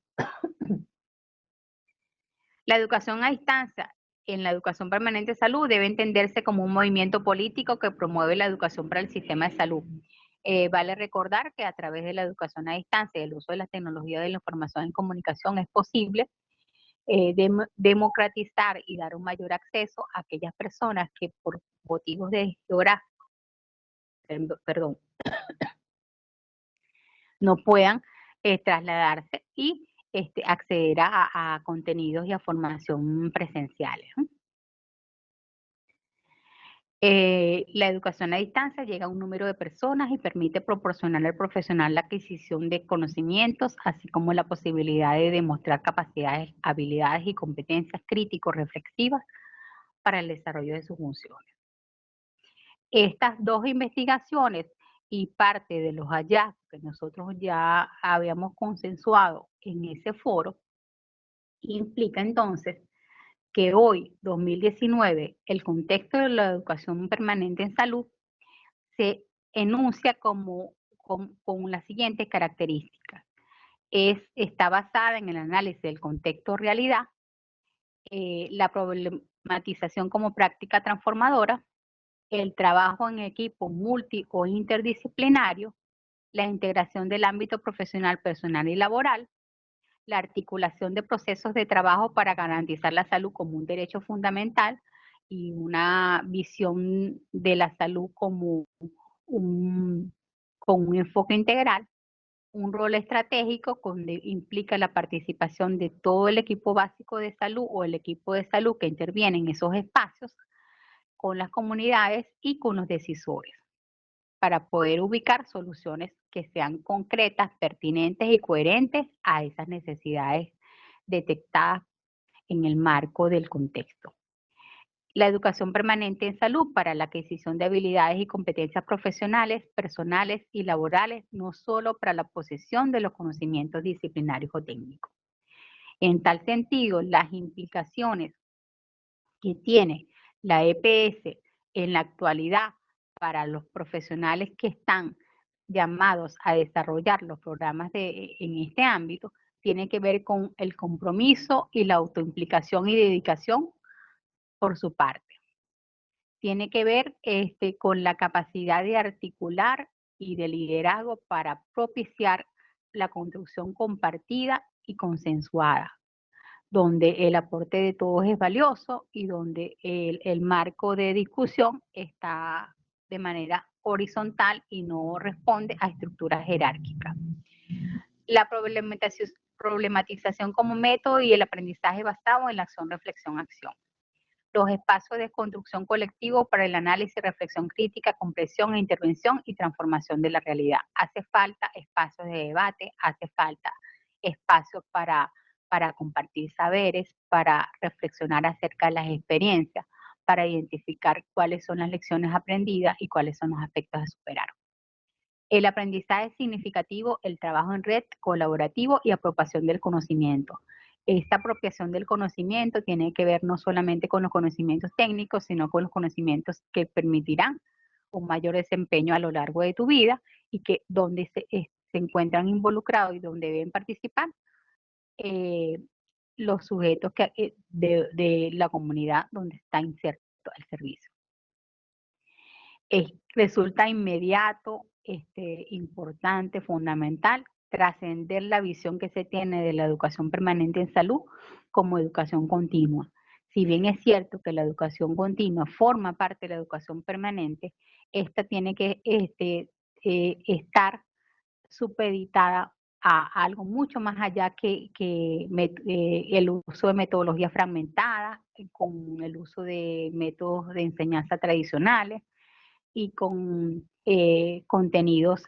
La educación a distancia en la educación permanente de salud debe entenderse como un movimiento político que promueve la educación para el sistema de salud. Vale recordar que a través de la educación a distancia y el uso de las tecnologías de la información y comunicación es posible democratizar y dar un mayor acceso a aquellas personas que por motivos de geográfico, no puedan trasladarse y acceder a contenidos y a formación presenciales. La educación a distancia llega a un número de personas y permite proporcionar al profesional la adquisición de conocimientos, así como la posibilidad de demostrar capacidades, habilidades y competencias críticos reflexivas para el desarrollo de sus funciones. Estas dos investigaciones y parte de los hallazgos que nosotros ya habíamos consensuado en ese foro implica entonces que hoy, 2019, el contexto de la educación permanente en salud se enuncia con las siguientes características. Está basada en el análisis del contexto realidad, la problematización como práctica transformadora, el trabajo en equipo multi o interdisciplinario, la integración del ámbito profesional, personal y laboral, la articulación de procesos de trabajo para garantizar la salud como un derecho fundamental y una visión de la salud como con un enfoque integral, un rol estratégico donde implica la participación de todo el equipo básico de salud o el equipo de salud que interviene en esos espacios con las comunidades y con los decisores para poder ubicar soluciones que sean concretas, pertinentes y coherentes a esas necesidades detectadas en el marco del contexto. La educación permanente en salud para la adquisición de habilidades y competencias profesionales, personales y laborales, no solo para la posesión de los conocimientos disciplinarios o técnicos. En tal sentido, las implicaciones que tiene la EPS en la actualidad para los profesionales que están llamados a desarrollar los programas en este ámbito tiene que ver con el compromiso y la autoimplicación y dedicación por su parte. Tiene que ver con la capacidad de articular y de liderazgo para propiciar la construcción compartida y consensuada, donde el aporte de todos es valioso y donde el marco de discusión está de manera horizontal y no responde a estructuras jerárquicas. La problematización como método y el aprendizaje basado en la acción, reflexión, acción. Los espacios de construcción colectivo para el análisis, reflexión crítica, comprensión, intervención y transformación de la realidad. Hace falta espacios de debate, hace falta espacios para compartir saberes, para reflexionar acerca de las experiencias, para identificar cuáles son las lecciones aprendidas y cuáles son los aspectos a superar. El aprendizaje significativo, el trabajo en red, colaborativo y apropiación del conocimiento. Esta apropiación del conocimiento tiene que ver no solamente con los conocimientos técnicos, sino con los conocimientos que permitirán un mayor desempeño a lo largo de tu vida y que donde se encuentran involucrados y donde deben participar los sujetos de la comunidad donde está inserto el servicio. Resulta inmediato, importante, fundamental, trascender la visión que se tiene de la educación permanente en salud como educación continua. Si bien es cierto que la educación continua forma parte de la educación permanente, esta tiene que estar supeditada a algo mucho más allá que el uso de metodologías fragmentadas, con el uso de métodos de enseñanza tradicionales, y con contenidos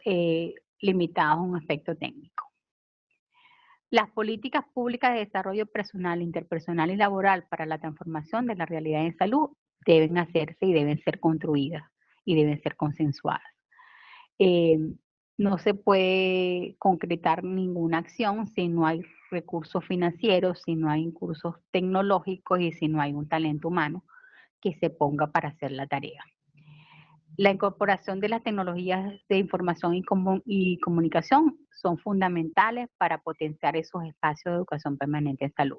limitados a un aspecto técnico. Las políticas públicas de desarrollo personal, interpersonal y laboral para la transformación de la realidad en salud deben hacerse y deben ser construidas y deben ser consensuadas. No se puede concretar ninguna acción si no hay recursos financieros, si no hay recursos tecnológicos y si no hay un talento humano que se ponga para hacer la tarea. La incorporación de las tecnologías de información y comunicación son fundamentales para potenciar esos espacios de educación permanente en salud.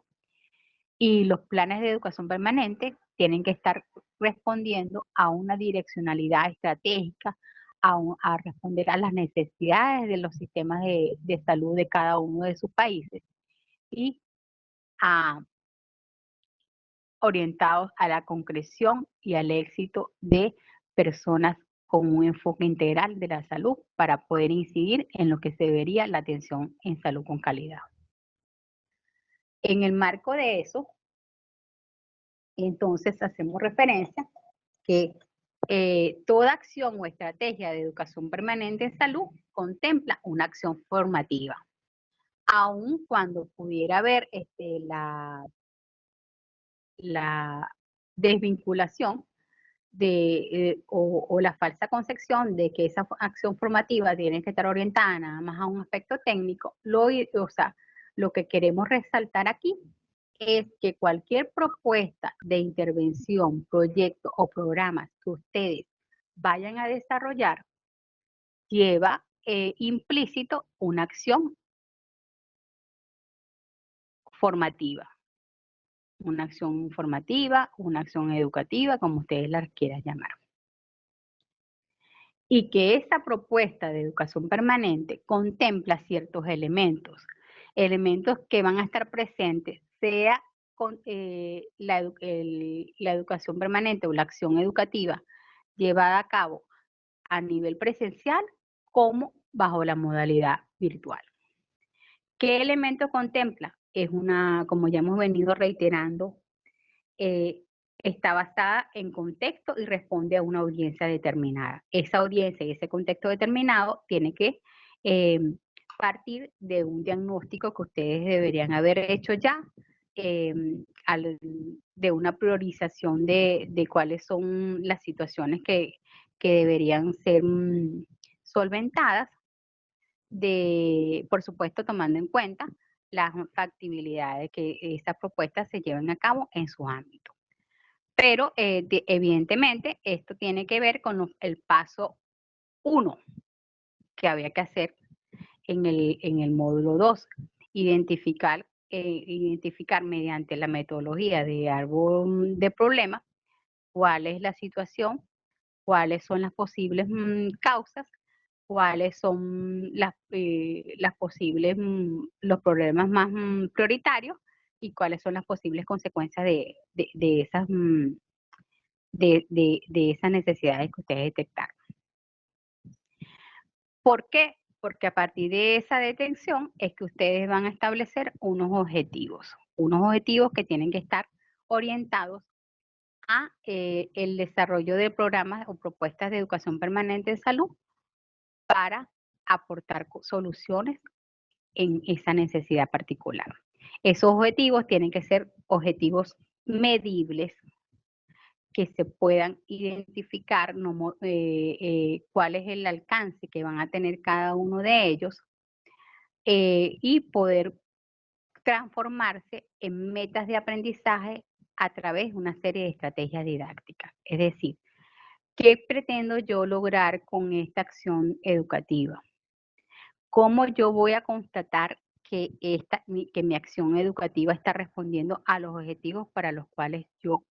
Y los planes de educación permanente tienen que estar respondiendo a una direccionalidad estratégica, a responder a las necesidades de los sistemas de salud de cada uno de sus países y orientados a la concreción y al éxito de personas con un enfoque integral de la salud para poder incidir en lo que se debería la atención en salud con calidad. En el marco de eso, entonces hacemos referencia que toda acción o estrategia de educación permanente en salud contempla una acción formativa, aun cuando pudiera haber la desvinculación o la falsa concepción de que esa acción formativa tiene que estar orientada nada más a un aspecto técnico. Lo que queremos resaltar aquí es que cualquier propuesta de intervención, proyecto o programas que ustedes vayan a desarrollar lleva implícito una acción formativa. Una acción informativa, una acción educativa, como ustedes la quieran llamar. Y que esa propuesta de educación permanente contempla ciertos elementos que van a estar presentes, sea con la educación permanente o la acción educativa llevada a cabo a nivel presencial como bajo la modalidad virtual. ¿Qué elemento contempla? Es como ya hemos venido reiterando, está basada en contexto y responde a una audiencia determinada. Esa audiencia y ese contexto determinado tiene que partir de un diagnóstico que ustedes deberían haber hecho ya, de una priorización de cuáles son las situaciones que deberían ser solventadas, por supuesto tomando en cuenta las factibilidades que esas propuestas se lleven a cabo en su ámbito. Pero evidentemente esto tiene que ver con el paso 1 que había que hacer en el módulo 2, identificar mediante la metodología de árbol de problemas cuál es la situación, cuáles son las posibles causas, cuáles son las posibles, los problemas más prioritarios y cuáles son las posibles consecuencias de esas, de esas necesidades que ustedes detectaron. ¿Por qué? Porque a partir de esa detección es que ustedes van a establecer unos objetivos que tienen que estar orientados a el desarrollo de programas o propuestas de educación permanente en salud para aportar soluciones en esa necesidad particular. Esos objetivos tienen que ser objetivos medibles, que se puedan identificar cuál es el alcance que van a tener cada uno de ellos y poder transformarse en metas de aprendizaje a través de una serie de estrategias didácticas. Es decir, ¿qué pretendo yo lograr con esta acción educativa? ¿Cómo yo voy a constatar que mi acción educativa está respondiendo a los objetivos para los cuales yo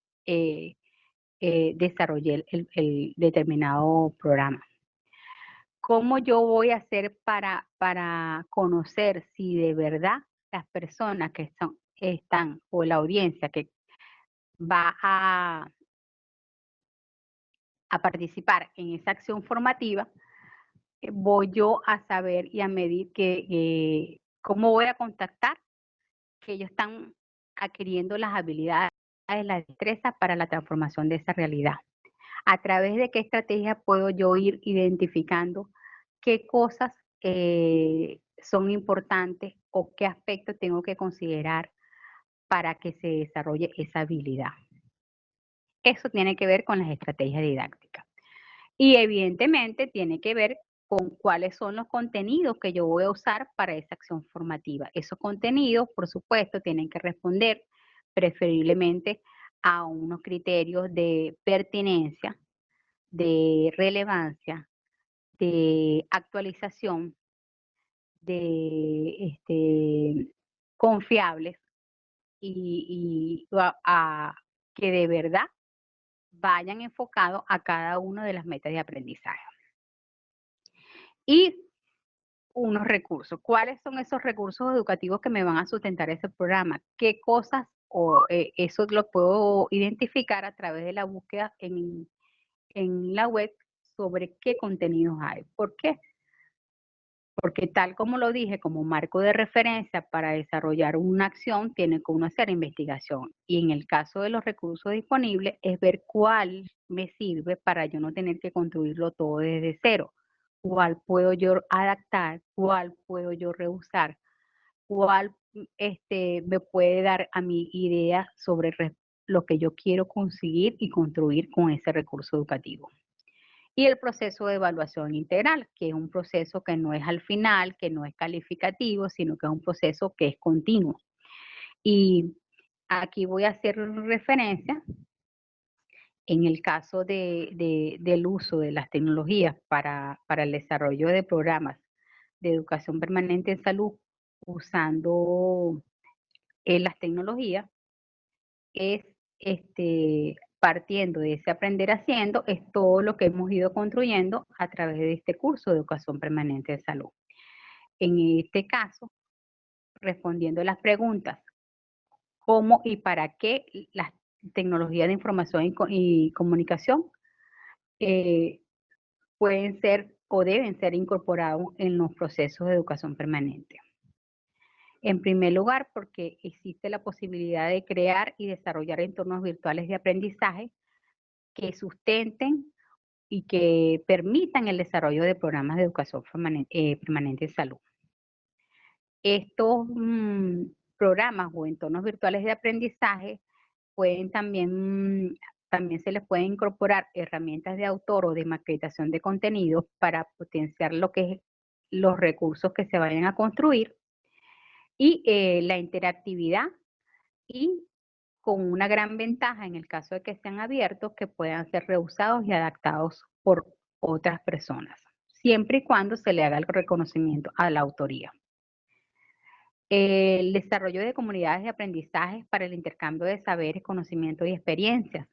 desarrollé el determinado programa? ¿Cómo yo voy a hacer para conocer si de verdad las personas que están o la audiencia que va a participar en esa acción formativa, voy yo a saber y a medir cómo voy a contactar que ellos están adquiriendo las habilidades, las destrezas para la transformación de esa realidad? ¿A través de qué estrategia puedo yo ir identificando qué cosas son importantes o qué aspectos tengo que considerar para que se desarrolle esa habilidad? Eso tiene que ver con las estrategias didácticas. Y evidentemente tiene que ver con cuáles son los contenidos que yo voy a usar para esa acción formativa. Esos contenidos, por supuesto, tienen que responder preferiblemente a unos criterios de pertinencia, de relevancia, de actualización, de confiables y que de verdad vayan enfocados a cada una de las metas de aprendizaje. Y unos recursos. ¿Cuáles son esos recursos educativos que me van a sustentar ese programa? ¿Qué cosas eso lo puedo identificar a través de la búsqueda en la web sobre qué contenidos hay? ¿Por qué? Porque tal como lo dije, como marco de referencia para desarrollar una acción, tiene que uno hacer investigación. Y en el caso de los recursos disponibles, es ver cuál me sirve para yo no tener que construirlo todo desde cero. ¿Cuál puedo yo adaptar? ¿Cuál puedo yo reusar? ¿Cuál me puede dar a mi idea sobre lo que yo quiero conseguir y construir con ese recurso educativo? Y el proceso de evaluación integral, que es un proceso que no es al final, que no es calificativo, sino que es un proceso que es continuo. Y aquí voy a hacer referencia en el caso del uso de las tecnologías para el desarrollo de programas de educación permanente en salud usando las tecnologías, es partiendo de ese aprender haciendo, es todo lo que hemos ido construyendo a través de este curso de educación permanente de salud. En este caso, respondiendo a las preguntas, ¿cómo y para qué las tecnologías de información y comunicación pueden ser o deben ser incorporados en los procesos de educación permanente? En primer lugar, porque existe la posibilidad de crear y desarrollar entornos virtuales de aprendizaje que sustenten y que permitan el desarrollo de programas de educación permanente en salud. Estos programas o entornos virtuales de aprendizaje pueden también se les pueden incorporar herramientas de autor o de maquetación de contenidos para potenciar lo que es los recursos que se vayan a construir y la interactividad y con una gran ventaja en el caso de que sean abiertos, que puedan ser reusados y adaptados por otras personas, siempre y cuando se le haga el reconocimiento a la autoría. El desarrollo de comunidades de aprendizaje para el intercambio de saberes, conocimientos y experiencias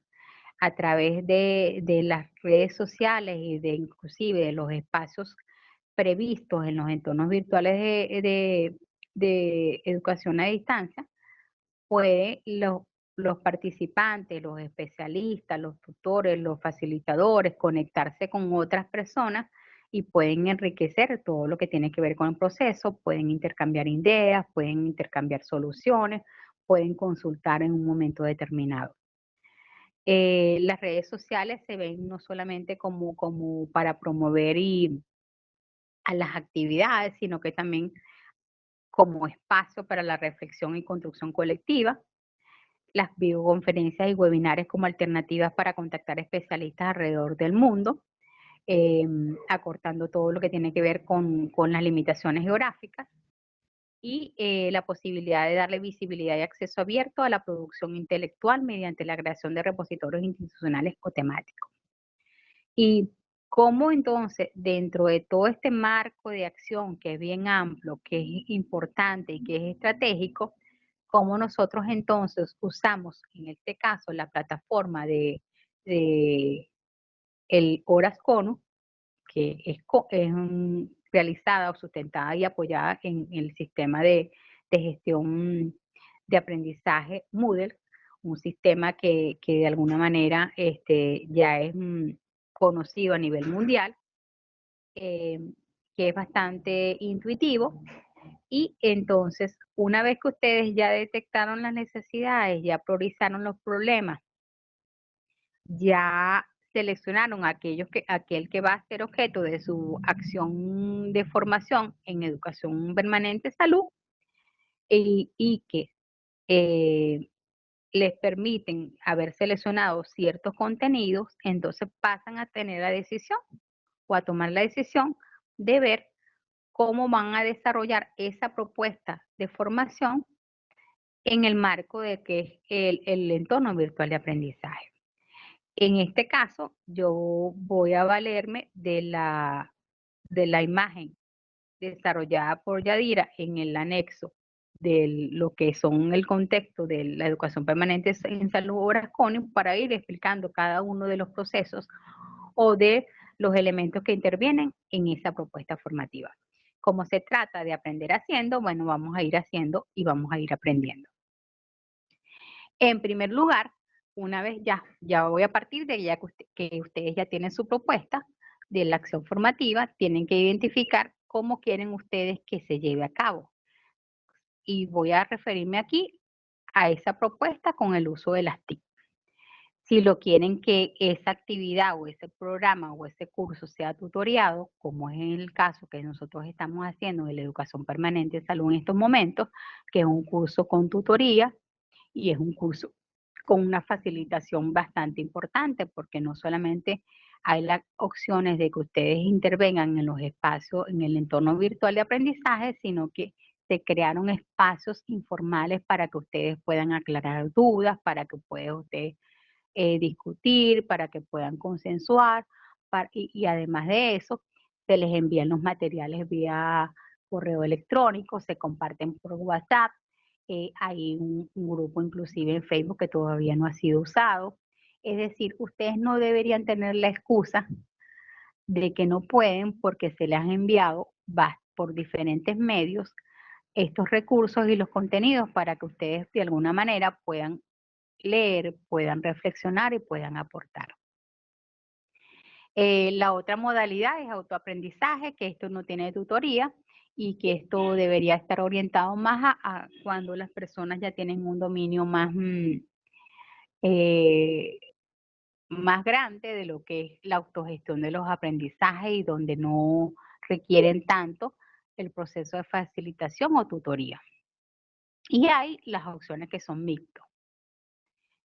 a través de las redes sociales y de inclusive de los espacios previstos en los entornos virtuales de educación a distancia, puede los participantes, los especialistas, los tutores, los facilitadores conectarse con otras personas y pueden enriquecer todo lo que tiene que ver con el proceso, pueden intercambiar ideas, pueden intercambiar soluciones, pueden consultar en un momento determinado. Las redes sociales se ven no solamente como para promover a las actividades, sino que también como espacio para la reflexión y construcción colectiva. Las videoconferencias y webinares como alternativas para contactar especialistas alrededor del mundo, acortando todo lo que tiene que ver con las limitaciones geográficas y la posibilidad de darle visibilidad y acceso abierto a la producción intelectual mediante la creación de repositorios institucionales o temáticos. Y cómo entonces, dentro de todo este marco de acción que es bien amplio, que es importante y que es estratégico, cómo nosotros entonces usamos, en este caso, la plataforma de el Horas Cono, que es realizada o sustentada y apoyada en el sistema de gestión de aprendizaje Moodle, un sistema que de alguna manera ya es conocido a nivel mundial, que es bastante intuitivo. Y entonces, una vez que ustedes ya detectaron las necesidades, ya priorizaron los problemas, ya seleccionaron aquel que va a ser objeto de su acción de formación en educación permanente salud y que les permiten haber seleccionado ciertos contenidos, entonces pasan a tener la decisión o a tomar la decisión de ver cómo van a desarrollar esa propuesta de formación en el marco de que es el entorno virtual de aprendizaje. En este caso, yo voy a valerme de la imagen desarrollada por Yadira en el anexo de lo que son el contexto de la educación permanente en salud Horas Cono para ir explicando cada uno de los procesos o de los elementos que intervienen en esa propuesta formativa. Como se trata de aprender haciendo, bueno, vamos a ir haciendo y vamos a ir aprendiendo. En primer lugar, una vez ya voy a partir de ya que ustedes ya tienen su propuesta de la acción formativa, tienen que identificar cómo quieren ustedes que se lleve a cabo. Y voy a referirme aquí a esa propuesta con el uso de las TIC. Si lo quieren que esa actividad o ese programa o ese curso sea tutoriado, como es el caso que nosotros estamos haciendo de la educación permanente de salud en estos momentos, que es un curso con tutoría y es un curso con una facilitación bastante importante, porque no solamente hay las opciones de que ustedes intervengan en los espacios, en el entorno virtual de aprendizaje, sino que se crearon espacios informales para que ustedes puedan aclarar dudas, para que puedan ustedes discutir, para que puedan consensuar, y además de eso, se les envían los materiales vía correo electrónico, se comparten por WhatsApp, hay un grupo inclusive en Facebook que todavía no ha sido usado. Es decir, ustedes no deberían tener la excusa de que no pueden porque se les han enviado por diferentes medios estos recursos y los contenidos para que ustedes de alguna manera puedan leer, puedan reflexionar y puedan aportar. La otra modalidad es autoaprendizaje, que esto no tiene tutoría y que esto debería estar orientado más a cuando las personas ya tienen un dominio más grande de lo que es la autogestión de los aprendizajes y donde no requieren tanto el proceso de facilitación o tutoría. Y hay las opciones que son mixtos,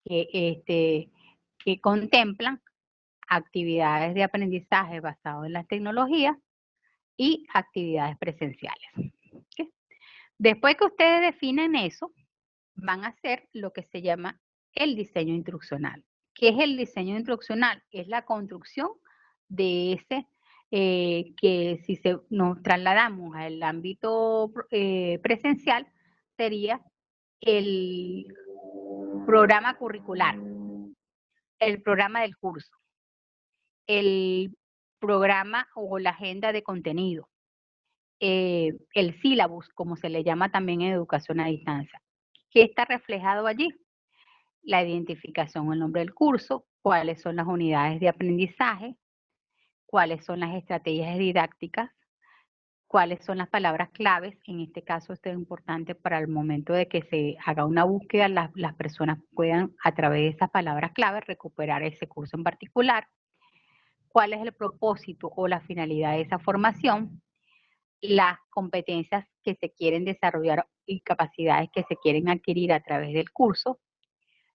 que contemplan actividades de aprendizaje basado en las tecnologías y actividades presenciales. ¿Okay? Después que ustedes definen eso, van a hacer lo que se llama el diseño instruccional. ¿Qué es el diseño instruccional? Es la construcción de ese que si nos trasladamos al ámbito presencial, sería el programa curricular, el programa del curso, el programa o la agenda de contenido, el sílabus, como se le llama también en educación a distancia. ¿Qué está reflejado allí? La identificación, el nombre del curso, cuáles son las unidades de aprendizaje, cuáles son las estrategias didácticas, cuáles son las palabras claves. En este caso, esto es importante para el momento de que se haga una búsqueda, las personas puedan a través de esas palabras claves recuperar ese curso en particular. ¿Cuál es el propósito o la finalidad de esa formación? Las competencias que se quieren desarrollar y capacidades que se quieren adquirir a través del curso,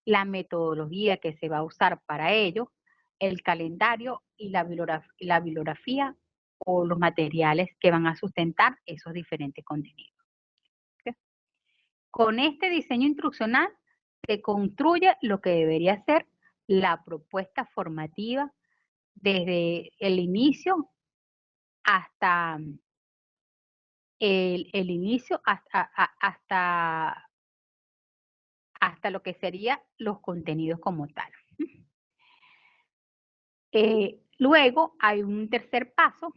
la metodología que se va a usar para ello, el calendario y la bibliografía o los materiales que van a sustentar esos diferentes contenidos. ¿Okay? Con este diseño instruccional se construye lo que debería ser la propuesta formativa desde el inicio hasta el inicio hasta lo que serían los contenidos como tal. Luego hay un tercer paso,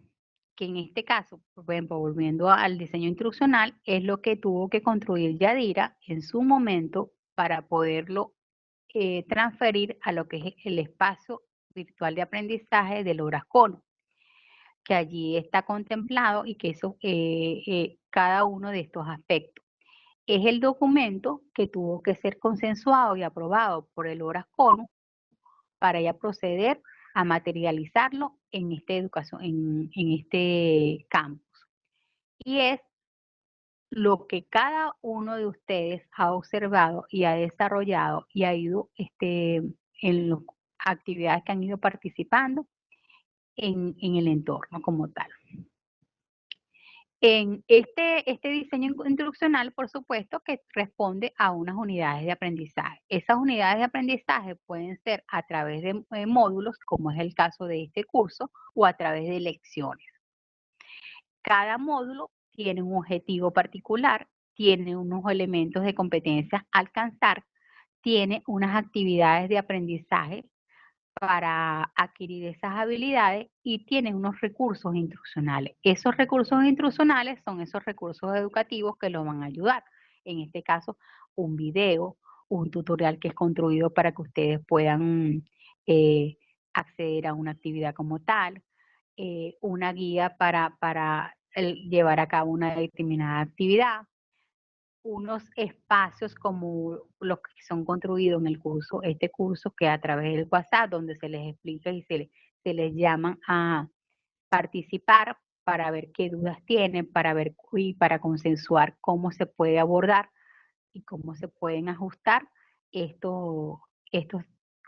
que en este caso, por ejemplo, volviendo al diseño instruccional, es lo que tuvo que construir Yadira en su momento para poderlo transferir a lo que es el espacio virtual de aprendizaje del Orascono, que allí está contemplado y que eso, cada uno de estos aspectos. Es el documento que tuvo que ser consensuado y aprobado por el Orascono para ya proceder a materializarlo en esta educación, en este campus. Y es lo que cada uno de ustedes ha observado y ha desarrollado y ha ido en las actividades que han ido participando en el entorno como tal. En este diseño instruccional, por supuesto, que responde a unas unidades de aprendizaje. Esas unidades de aprendizaje pueden ser a través de módulos, como es el caso de este curso, o a través de lecciones. Cada módulo tiene un objetivo particular, tiene unos elementos de competencias a alcanzar, tiene unas actividades de aprendizaje para adquirir esas habilidades y tienen unos recursos instruccionales. Esos recursos instruccionales son esos recursos educativos que los van a ayudar. En este caso, un video, un tutorial que es construido para que ustedes puedan acceder a una actividad como tal, una guía para llevar a cabo una determinada actividad, unos espacios como los que son construidos en el curso, este curso que a través del WhatsApp, donde se les explica y se les llaman a participar para ver qué dudas tienen, para ver y para consensuar cómo se puede abordar y cómo se pueden ajustar estos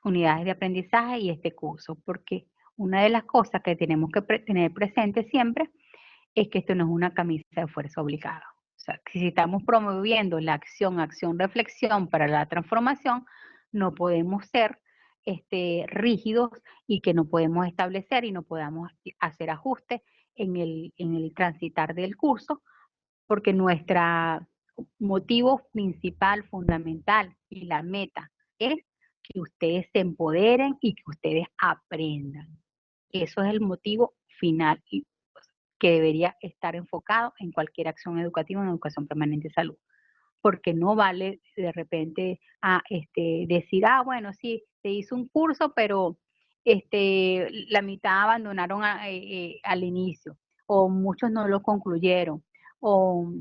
unidades de aprendizaje y este curso, porque una de las cosas que tenemos que tener presente siempre es que esto no es una camisa de fuerza obligada. O sea, que si estamos promoviendo la acción, reflexión para la transformación, no podemos ser rígidos y que no podemos establecer y no podamos hacer ajustes en el transitar del curso, porque nuestro motivo principal, fundamental y la meta es que ustedes se empoderen y que ustedes aprendan. Eso es el motivo final y que debería estar enfocado en cualquier acción educativa en educación permanente de salud. Porque no vale de repente decir, bueno, sí, se hizo un curso, pero la mitad abandonaron al inicio, o muchos no lo concluyeron, o,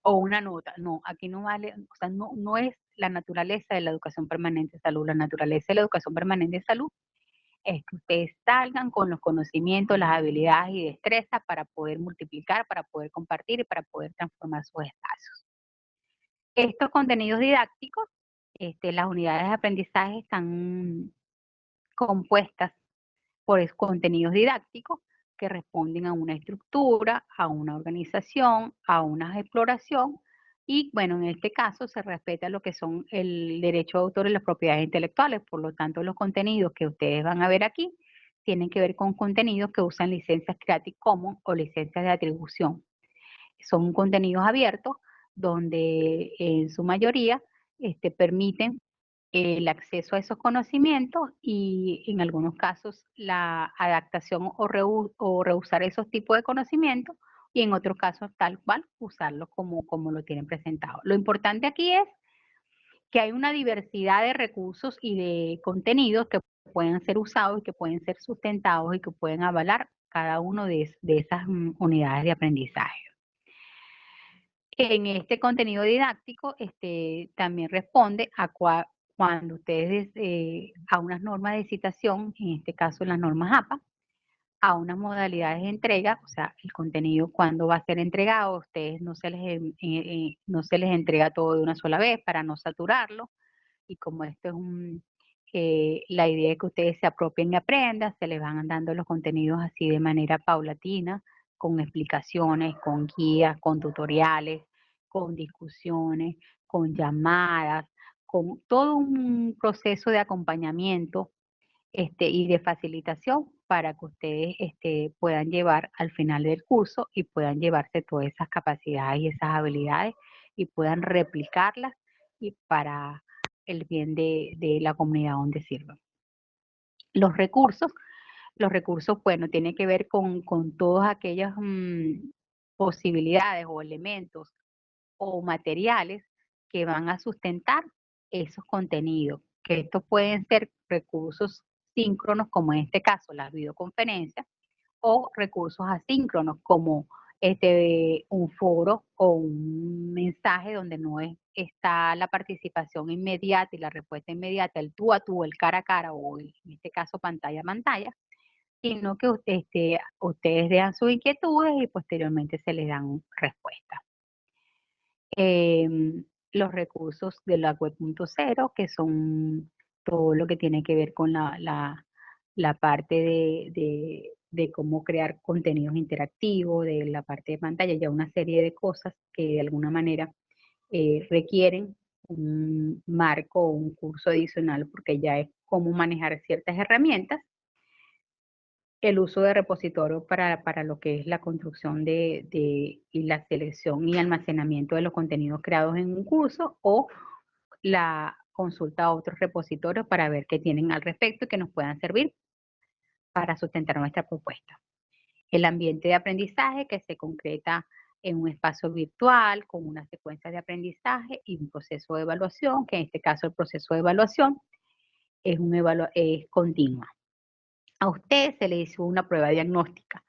o una nota. No, aquí no vale, o sea, no es la naturaleza de la educación permanente de salud. La naturaleza de la educación permanente de salud es que ustedes salgan con los conocimientos, las habilidades y destrezas para poder multiplicar, para poder compartir y para poder transformar sus espacios. Estos contenidos didácticos, las unidades de aprendizaje están compuestas por contenidos didácticos que responden a una estructura, a una organización, a una exploración. Y bueno, en este caso se respeta lo que son el derecho de autor y las propiedades intelectuales. Por lo tanto, los contenidos que ustedes van a ver aquí tienen que ver con contenidos que usan licencias Creative Commons o licencias de atribución. Son contenidos abiertos donde en su mayoría permiten el acceso a esos conocimientos y en algunos casos la adaptación o rehusar esos tipos de conocimientos y en otros casos tal cual usarlos como lo tienen presentado. Lo importante aquí es que hay una diversidad de recursos y de contenidos que pueden ser usados y que pueden ser sustentados y que pueden avalar cada uno de esas unidades de aprendizaje. En este contenido didáctico también responde a cuando ustedes a unas normas de citación, en este caso las normas APA, a unas modalidades de entrega, o sea, el contenido cuando va a ser entregado, a ustedes no se les entrega todo de una sola vez para no saturarlo, y como esto es la idea es que ustedes se apropien y aprendan, se les van dando los contenidos así de manera paulatina, con explicaciones, con guías, con tutoriales, con discusiones, con llamadas, con todo un proceso de acompañamiento y de facilitación para que ustedes puedan llevar al final del curso y puedan llevarse todas esas capacidades y esas habilidades y puedan replicarlas y para el bien de la comunidad donde sirvan. Los recursos, bueno, tienen que ver con todas aquellas posibilidades o elementos o materiales que van a sustentar esos contenidos, que estos pueden ser recursos síncronos, como en este caso las videoconferencias, o recursos asíncronos, como un foro o un mensaje donde no está la participación inmediata y la respuesta inmediata, el tú a tú, el cara a cara, o en este caso pantalla a pantalla, sino que ustedes dejan sus inquietudes y posteriormente se les dan respuestas. Los recursos de la web 0.0, que son todo lo que tiene que ver con la parte de cómo crear contenidos interactivos, de la parte de pantalla, ya una serie de cosas que de alguna manera requieren un marco o un curso adicional, porque ya es cómo manejar ciertas herramientas. El uso de repositorios para lo que es la construcción y la selección y almacenamiento de los contenidos creados en un curso, o la consulta a otros repositorios para ver qué tienen al respecto y que nos puedan servir para sustentar nuestra propuesta. El ambiente de aprendizaje que se concreta en un espacio virtual con una secuencia de aprendizaje y un proceso de evaluación, que en este caso el proceso de evaluación es continua. A usted se le hizo una prueba diagnóstica.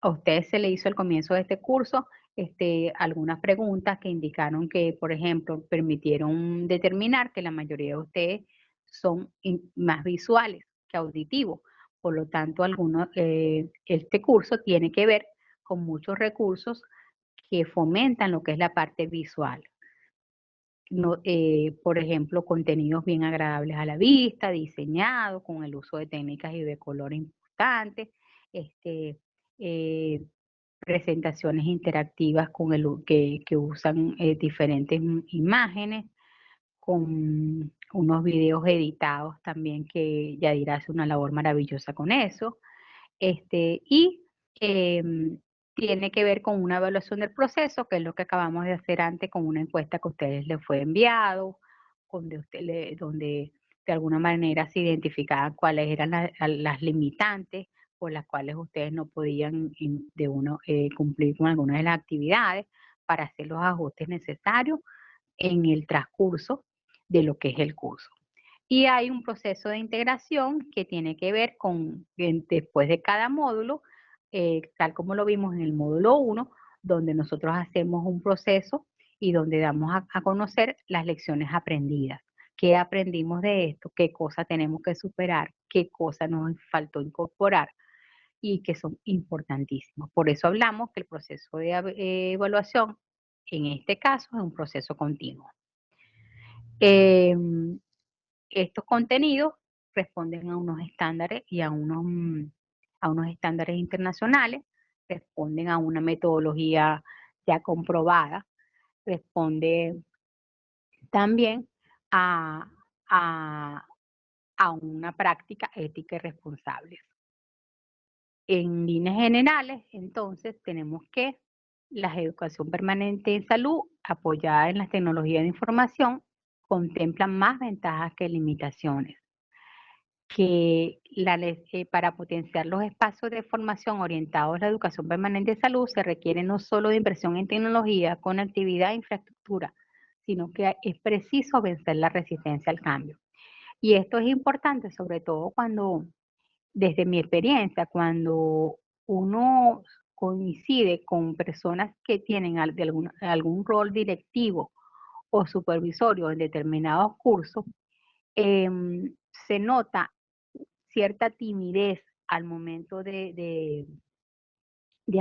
A usted se le hizo al comienzo de este curso algunas preguntas que indicaron que, por ejemplo, permitieron determinar que la mayoría de ustedes son más visuales que auditivos. Por lo tanto, este curso tiene que ver con muchos recursos que fomentan lo que es la parte visual. No, por ejemplo, contenidos bien agradables a la vista, diseñados con el uso de técnicas y de color importantes, eh, presentaciones interactivas que usan diferentes imágenes, con unos videos editados también, que Yadira hace una labor maravillosa con eso. Y tiene que ver con una evaluación del proceso, que es lo que acabamos de hacer antes con una encuesta que a ustedes les fue enviado, donde de alguna manera se identificaban cuáles eran las limitantes por las cuales ustedes no podían cumplir con algunas de las actividades para hacer los ajustes necesarios en el transcurso de lo que es el curso. Y hay un proceso de integración que tiene que ver después de cada módulo, tal como lo vimos en el módulo 1, donde nosotros hacemos un proceso y donde damos a conocer las lecciones aprendidas. ¿Qué aprendimos de esto? ¿Qué cosa tenemos que superar? ¿Qué cosa nos faltó incorporar? Y que son importantísimos. Por eso hablamos que el proceso de evaluación, en este caso, es un proceso continuo. Estos contenidos responden a unos estándares y a a unos estándares internacionales, responden a una metodología ya comprobada, responde también a, a, a una práctica ética y responsable. En líneas generales, entonces, tenemos que la educación permanente en salud, apoyada en las tecnologías de información, contempla más ventajas que limitaciones. Que para potenciar los espacios de formación orientados a la educación permanente de salud se requiere no solo de inversión en tecnología, conectividad e infraestructura, sino que es preciso vencer la resistencia al cambio. Y esto es importante, sobre todo cuando, desde mi experiencia, cuando uno coincide con personas que tienen algún rol directivo o supervisorio en determinados cursos, se nota cierta timidez al momento de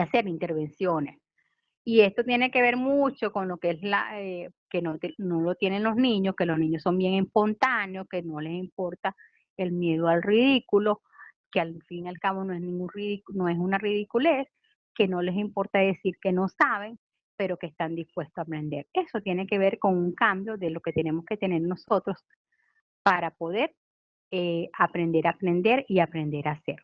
hacer intervenciones. Y esto tiene que ver mucho con lo que es que no lo tienen los niños, que los niños son bien espontáneos, que no les importa el miedo al ridículo, que al fin y al cabo no es no es una ridiculez, que no les importa decir que no saben, pero que están dispuestos a aprender. Eso tiene que ver con un cambio de lo que tenemos que tener nosotros para poder aprender a aprender y aprender a hacer.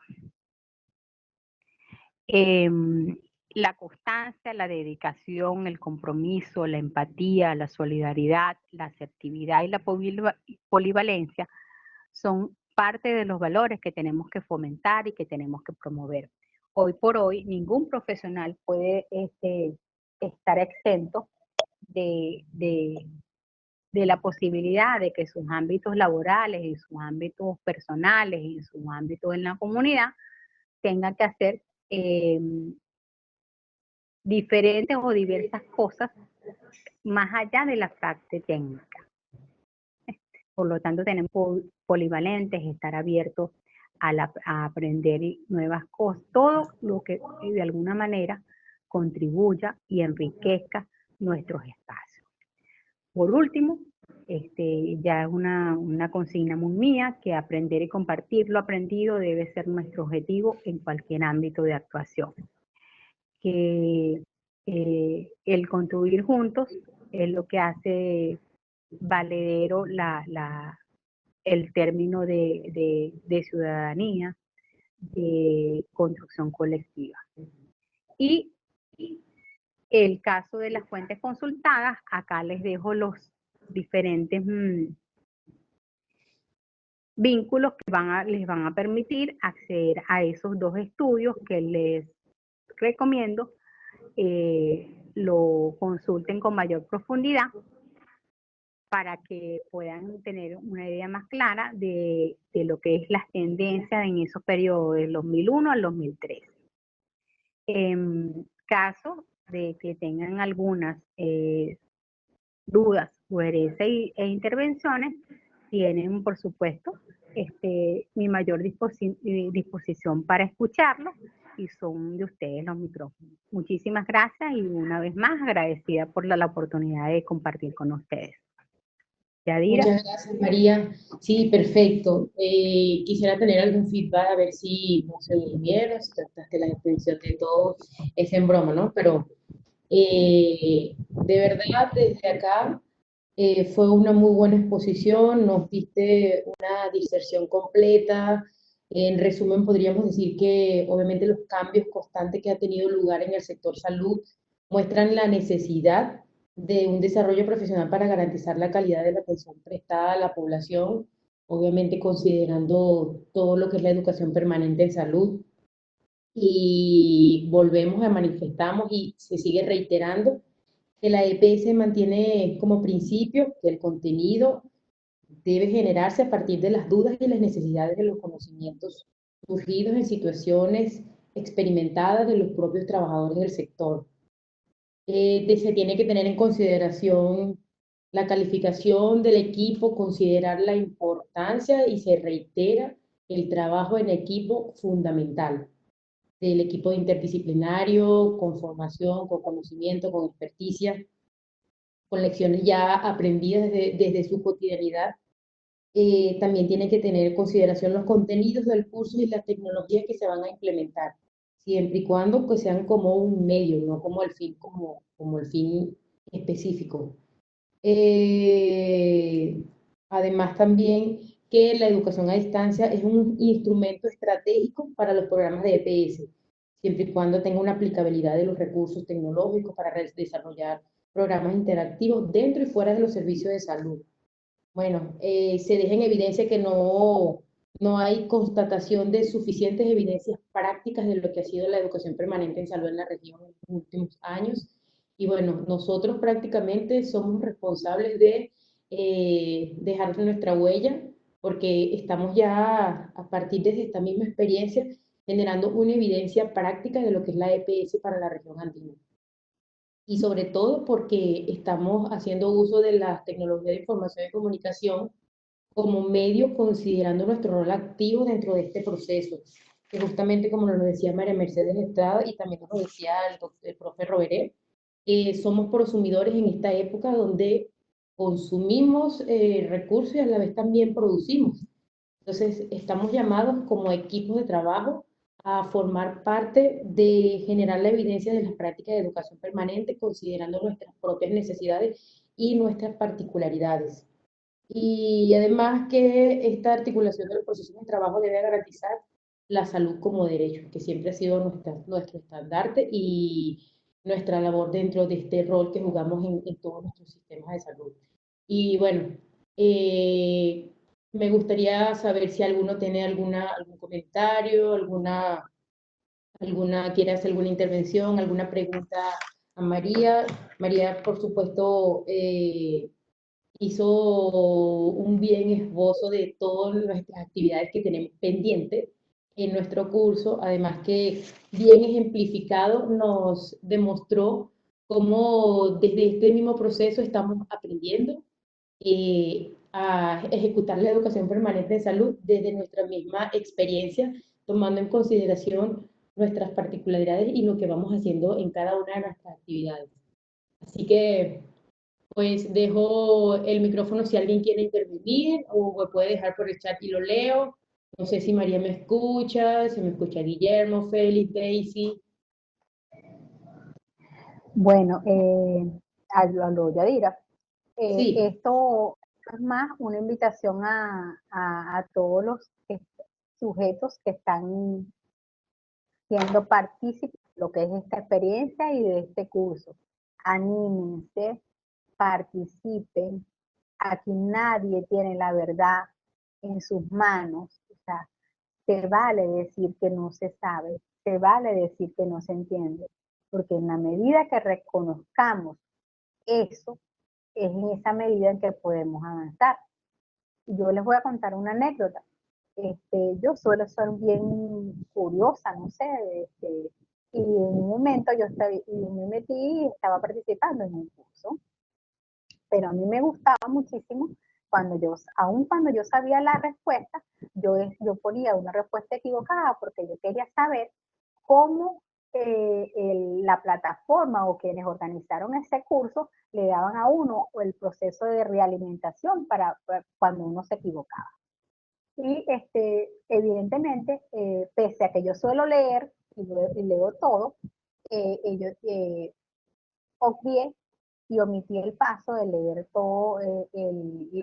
La constancia, la dedicación, el compromiso, la empatía, la solidaridad, la asertividad y la polivalencia son parte de los valores que tenemos que fomentar y que tenemos que promover. Hoy por hoy, ningún profesional puede estar exento de la posibilidad de que sus ámbitos laborales y sus ámbitos personales y sus ámbitos en la comunidad tengan que hacer diferentes o diversas cosas más allá de la parte técnica. Por lo tanto, tenemos polivalentes, estar abiertos a aprender nuevas cosas, todo lo que de alguna manera contribuya y enriquezca nuestros espacios. Por último, ya es una consigna muy mía, que aprender y compartir lo aprendido debe ser nuestro objetivo en cualquier ámbito de actuación. Que el construir juntos es lo que hace valedero el término de ciudadanía, de construcción colectiva. Y el caso de las fuentes consultadas, acá les dejo los diferentes vínculos que les van a permitir acceder a esos dos estudios que les recomiendo lo consulten con mayor profundidad para que puedan tener una idea más clara de lo que es las tendencias en esos periodos del 2001 al 2003. En caso de que tengan algunas dudas, sugerencias e intervenciones, tienen, por supuesto, mi mayor disposición para escucharlo, y son de ustedes los micrófonos. Muchísimas gracias y una vez más agradecida por la oportunidad de compartir con ustedes. Yadira. Muchas gracias, María. Sí, perfecto. Quisiera tener algún feedback, a ver si no se durmieron, si trataste la extensión de todo. Es en broma, ¿no? Pero de verdad, desde acá fue una muy buena exposición, nos diste una diserción completa. En resumen, podríamos decir que obviamente los cambios constantes que ha tenido lugar en el sector salud muestran la necesidad de un desarrollo profesional para garantizar la calidad de la atención prestada a la población, obviamente considerando todo lo que es la educación permanente en salud. Y volvemos a manifestamos y se sigue reiterando que la EPS mantiene como principio que el contenido debe generarse a partir de las dudas y las necesidades de los conocimientos surgidos en situaciones experimentadas de los propios trabajadores del sector. Se tiene que tener en consideración la calificación del equipo, considerar la importancia y se reitera el trabajo en equipo fundamental del equipo interdisciplinario, con formación, con conocimiento, con experticia, con lecciones ya aprendidas desde su cotidianidad también tiene que tener en consideración los contenidos del curso y las tecnologías que se van a implementar, siempre y cuando pues, sean como un medio, no como el fin, como el fin específico. Eh, Además también que la educación a distancia es un instrumento estratégico para los programas de EPS, siempre y cuando tenga una aplicabilidad de los recursos tecnológicos para desarrollar programas interactivos dentro y fuera de los servicios de salud. Bueno, se deja en evidencia que no hay constatación de suficientes evidencias prácticas de lo que ha sido la educación permanente en salud en la región en los últimos años. Y bueno, nosotros prácticamente somos responsables de dejar nuestra huella, porque estamos ya a partir de esta misma experiencia generando una evidencia práctica de lo que es la EPS para la región andina y sobre todo porque estamos haciendo uso de las tecnologías de información y comunicación como medio considerando nuestro rol activo dentro de este proceso, que justamente como nos lo decía María Mercedes Estrada y también nos lo decía el profe Roveré, somos prosumidores en esta época donde consumimos recursos y a la vez también producimos. Entonces, estamos llamados como equipos de trabajo a formar parte de generar la evidencia de las prácticas de educación permanente, considerando nuestras propias necesidades y nuestras particularidades. Y además que esta articulación de los procesos de trabajo debe garantizar la salud como derecho, que siempre ha sido nuestro estandarte y nuestra labor dentro de este rol que jugamos en todos nuestros sistemas de salud. Y bueno, eh, me gustaría saber si alguno tiene algún comentario, quiere hacer alguna intervención, alguna pregunta a María. María, por supuesto, hizo un bien esbozo de todas nuestras actividades que tenemos pendientes en nuestro curso, además que bien ejemplificado nos demostró cómo desde este mismo proceso estamos aprendiendo a ejecutar la educación permanente de salud desde nuestra misma experiencia, tomando en consideración nuestras particularidades y lo que vamos haciendo en cada una de nuestras actividades. Así que pues dejo el micrófono si alguien quiere intervenir o me puede dejar por el chat y lo leo. No sé si María me escucha, si me escucha Guillermo, Félix, Daisy. Bueno, aló, Yadira. Sí, Esto es más una invitación a todos los sujetos que están siendo partícipes de lo que es esta experiencia y de este curso. Anímense, participen. Aquí nadie tiene la verdad en sus manos. O sea, se vale decir que no se sabe, se vale decir que no se entiende, porque en la medida que reconozcamos eso, es en esa medida en que podemos avanzar. Y yo les voy a contar una anécdota. Yo suelo ser bien curiosa, no sé, y en un momento yo me metí y estaba participando en un curso, pero a mí me gustaba muchísimo aun cuando yo sabía la respuesta, yo ponía una respuesta equivocada porque yo quería saber cómo la plataforma o quienes organizaron ese curso le daban a uno el proceso de realimentación para cuando uno se equivocaba. Y evidentemente, pese a que yo suelo leer y leo todo, ellos obvié y omití el paso de leer todo,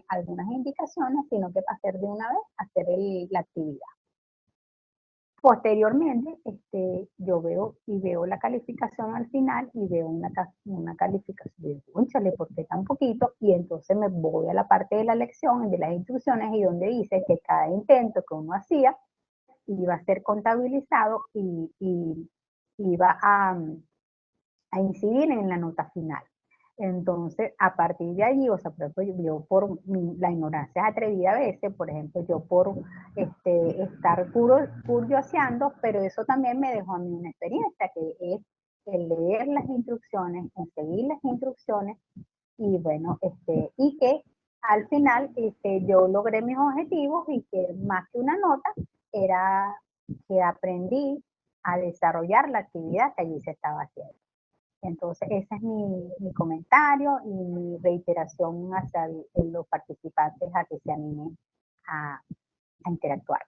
algunas indicaciones, sino que hacer de una vez, hacer la actividad. Posteriormente, yo veo la calificación al final y veo una calificación de, cónchale, ¿por qué tan poquito? Y entonces me voy a la parte de la lección, de las instrucciones, y donde dice que cada intento que uno hacía iba a ser contabilizado y iba a incidir en la nota final. Entonces, a partir de allí, o sea, por ejemplo, yo por la ignorancia atrevida a veces, por ejemplo, yo por estar curioseando, pero eso también me dejó a mí una experiencia, que es el leer las instrucciones, el seguir las instrucciones, y bueno, y que al final yo logré mis objetivos y que más que una nota, era que aprendí a desarrollar la actividad que allí se estaba haciendo. Entonces, ese es mi comentario y mi reiteración hacia los participantes a que se animen a interactuar.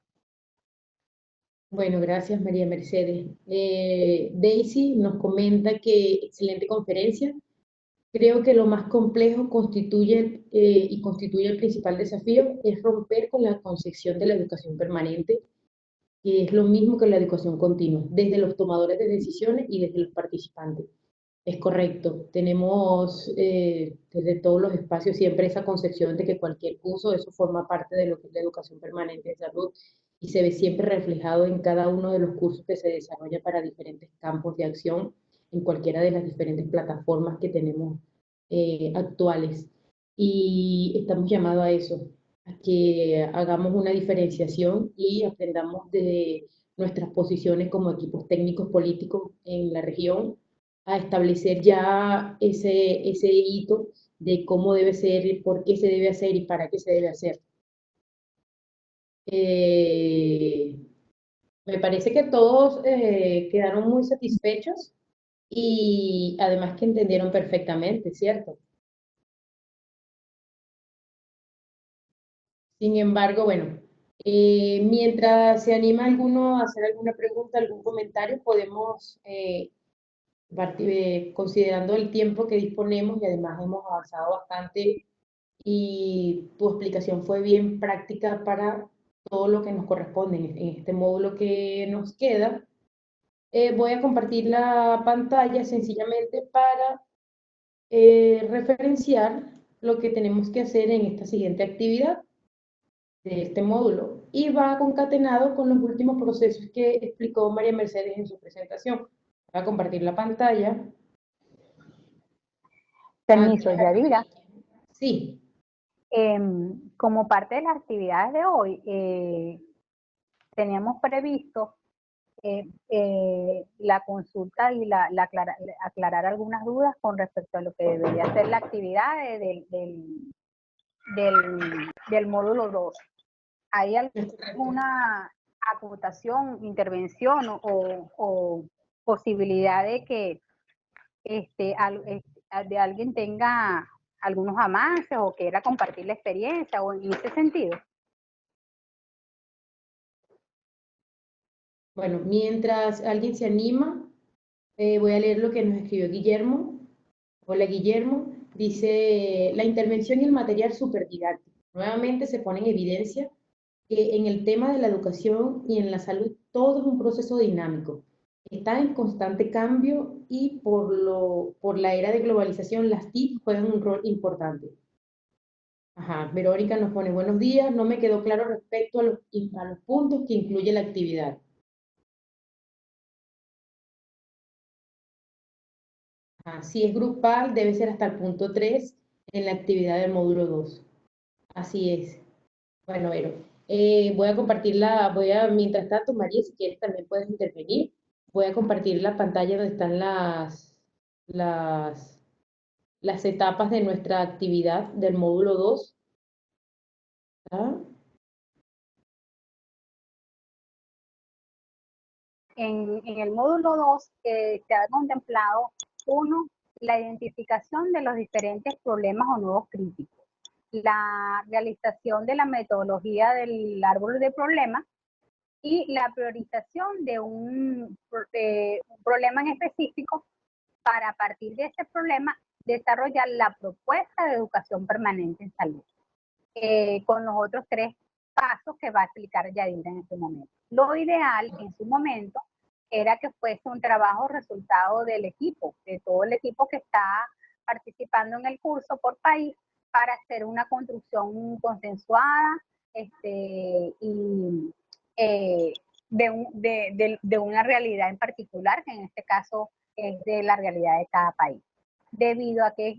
Bueno, gracias María Mercedes. Daisy nos comenta que excelente conferencia. Creo que lo más complejo constituye el principal desafío es romper con la concepción de la educación permanente, que es lo mismo que la educación continua, desde los tomadores de decisiones y desde los participantes. Es correcto, tenemos desde todos los espacios siempre esa concepción de que cualquier curso, eso forma parte de lo que es la educación permanente de salud y se ve siempre reflejado en cada uno de los cursos que se desarrolla para diferentes campos de acción en cualquiera de las diferentes plataformas que tenemos actuales. Y estamos llamados a eso, a que hagamos una diferenciación y aprendamos de nuestras posiciones como equipos técnicos políticos en la región a establecer ya ese hito de cómo debe ser, por qué se debe hacer y para qué se debe hacer. Me parece que todos quedaron muy satisfechos y además que entendieron perfectamente, ¿cierto? Sin embargo, bueno, mientras se anima alguno a hacer alguna pregunta, algún comentario, podemos considerando el tiempo que disponemos y además hemos avanzado bastante y tu explicación fue bien práctica para todo lo que nos corresponde en este módulo que nos queda. Voy a compartir la pantalla sencillamente para referenciar lo que tenemos que hacer en esta siguiente actividad de este módulo y va concatenado con los últimos procesos que explicó María Mercedes en su presentación. Voy a compartir la pantalla. Permiso, Yadira. Sí. Como parte de las actividades de hoy, teníamos previsto la consulta y aclarar algunas dudas con respecto a lo que debería ser la actividad del módulo 2. ¿Hay alguna acotación, intervención o posibilidad de que de alguien tenga algunos avances o quiera compartir la experiencia o en ese sentido? Bueno, mientras alguien se anima, voy a leer lo que nos escribió Guillermo. Hola Guillermo, dice, la intervención y el material súper didáctico. Nuevamente se pone en evidencia que en el tema de la educación y en la salud todo es un proceso dinámico. Está en constante cambio y por la era de globalización las TIC juegan un rol importante. Ajá, Verónica nos pone buenos días, no me quedó claro respecto a los puntos que incluye la actividad. Si es grupal, debe ser hasta el punto 3 en la actividad del módulo 2. Así es. Bueno, Vero, voy a compartirla, mientras tanto, María, si quieres también puedes intervenir. Voy a compartir la pantalla donde están las, las etapas de nuestra actividad del módulo 2. ¿Ah? En el módulo 2 se ha contemplado, 1, la identificación de los diferentes problemas o nuevos críticos, la realización de la metodología del árbol de problemas y la priorización de un problema en específico para a partir de ese problema desarrollar la propuesta de educación permanente en salud, con los otros 3 pasos que va a explicar Yadira en este momento. Lo ideal en su momento era que fuese un trabajo resultado del equipo, de todo el equipo que está participando en el curso por país, para hacer una construcción consensuada y de una realidad en particular, que en este caso es de la realidad de cada país. Debido a que es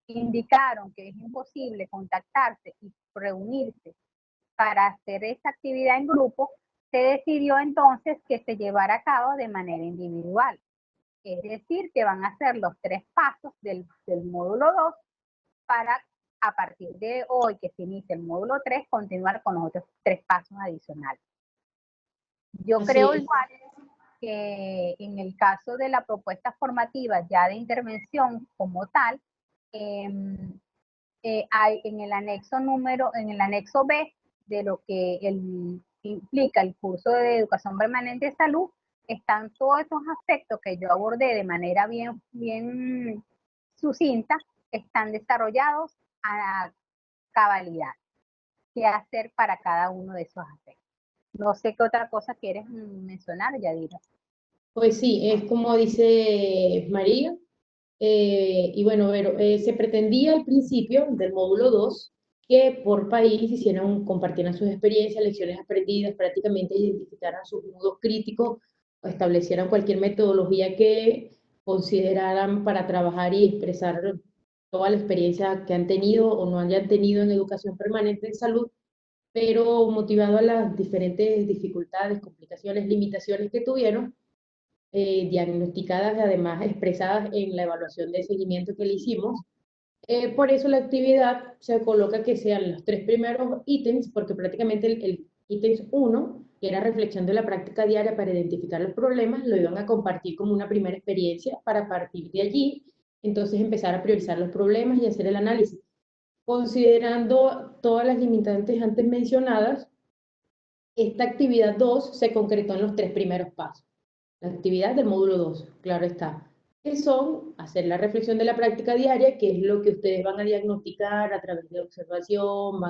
indicaron que es imposible contactarse y reunirse para hacer esta actividad en grupo, se decidió entonces que se llevara a cabo de manera individual. Es decir, que van a hacer los 3 pasos del módulo 2 para, a partir de hoy que se inicia el módulo 3, continuar con los otros 3 pasos adicionales. Yo creo igual que en el caso de la propuesta formativa ya de intervención como tal, hay en el anexo B de lo que implica el curso de educación permanente de salud, están todos esos aspectos que yo abordé de manera bien sucinta, están desarrollados a cabalidad. ¿Qué hacer para cada uno de esos aspectos? No sé qué otra cosa quieres mencionar, Yadira. Pues sí, es como dice María. Y bueno, pero, se pretendía al principio del módulo 2 que por país compartieran sus experiencias, lecciones aprendidas, prácticamente identificaran sus nudos críticos o establecieran cualquier metodología que consideraran para trabajar y expresar toda la experiencia que han tenido o no hayan tenido en educación permanente en salud, pero motivado a las diferentes dificultades, complicaciones, limitaciones que tuvieron, diagnosticadas y además expresadas en la evaluación de seguimiento que le hicimos. Por eso la actividad se coloca que sean los 3 primeros ítems, porque prácticamente el ítem 1, que era reflexión de la práctica diaria para identificar los problemas, lo iban a compartir como una primera experiencia para partir de allí, entonces empezar a priorizar los problemas y hacer el análisis. Considerando todas las limitantes antes mencionadas, esta actividad 2 se concretó en los 3 primeros pasos. La actividad del módulo 2, claro está, que son hacer la reflexión de la práctica diaria, que es lo que ustedes van a diagnosticar a través de observación,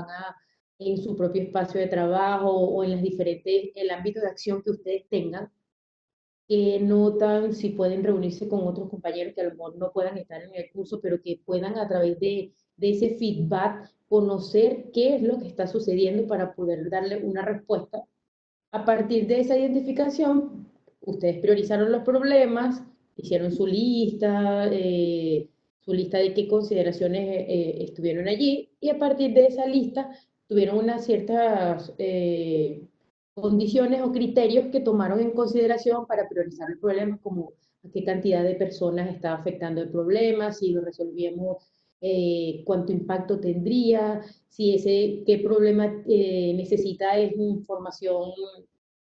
en su propio espacio de trabajo o en el ámbito de acción que ustedes tengan, que notan si pueden reunirse con otros compañeros que a lo mejor no puedan estar en el curso, pero que puedan a través de ese feedback conocer qué es lo que está sucediendo para poder darle una respuesta. A partir de esa identificación, ustedes priorizaron los problemas, hicieron su lista de qué consideraciones estuvieron allí, y a partir de esa lista tuvieron unas ciertas condiciones o criterios que tomaron en consideración para priorizar el problema, como a qué cantidad de personas estaba afectando el problema, si lo resolvíamos, cuánto impacto tendría, qué problema necesita es información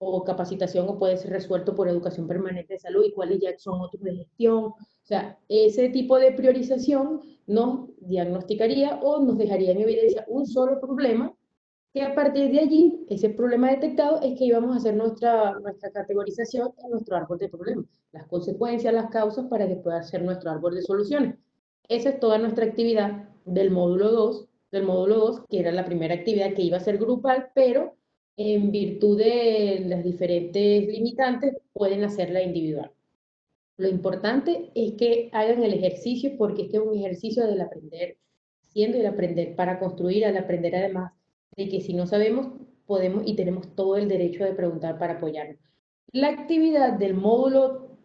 o capacitación o puede ser resuelto por educación permanente de salud y cuáles ya son otros de gestión. O sea, ese tipo de priorización nos diagnosticaría o nos dejaría en evidencia un solo problema, que a partir de allí, ese problema detectado es que íbamos a hacer nuestra categorización en nuestro árbol de problemas, las consecuencias, las causas para que pueda ser nuestro árbol de soluciones. Esa es toda nuestra actividad del módulo 2, que era la primera actividad que iba a ser grupal, pero en virtud de las diferentes limitantes pueden hacerla individual. Lo importante es que hagan el ejercicio porque este es un ejercicio del aprender siendo y el aprender para construir, al aprender además de que si no sabemos, podemos y tenemos todo el derecho de preguntar para apoyarnos. La actividad del módulo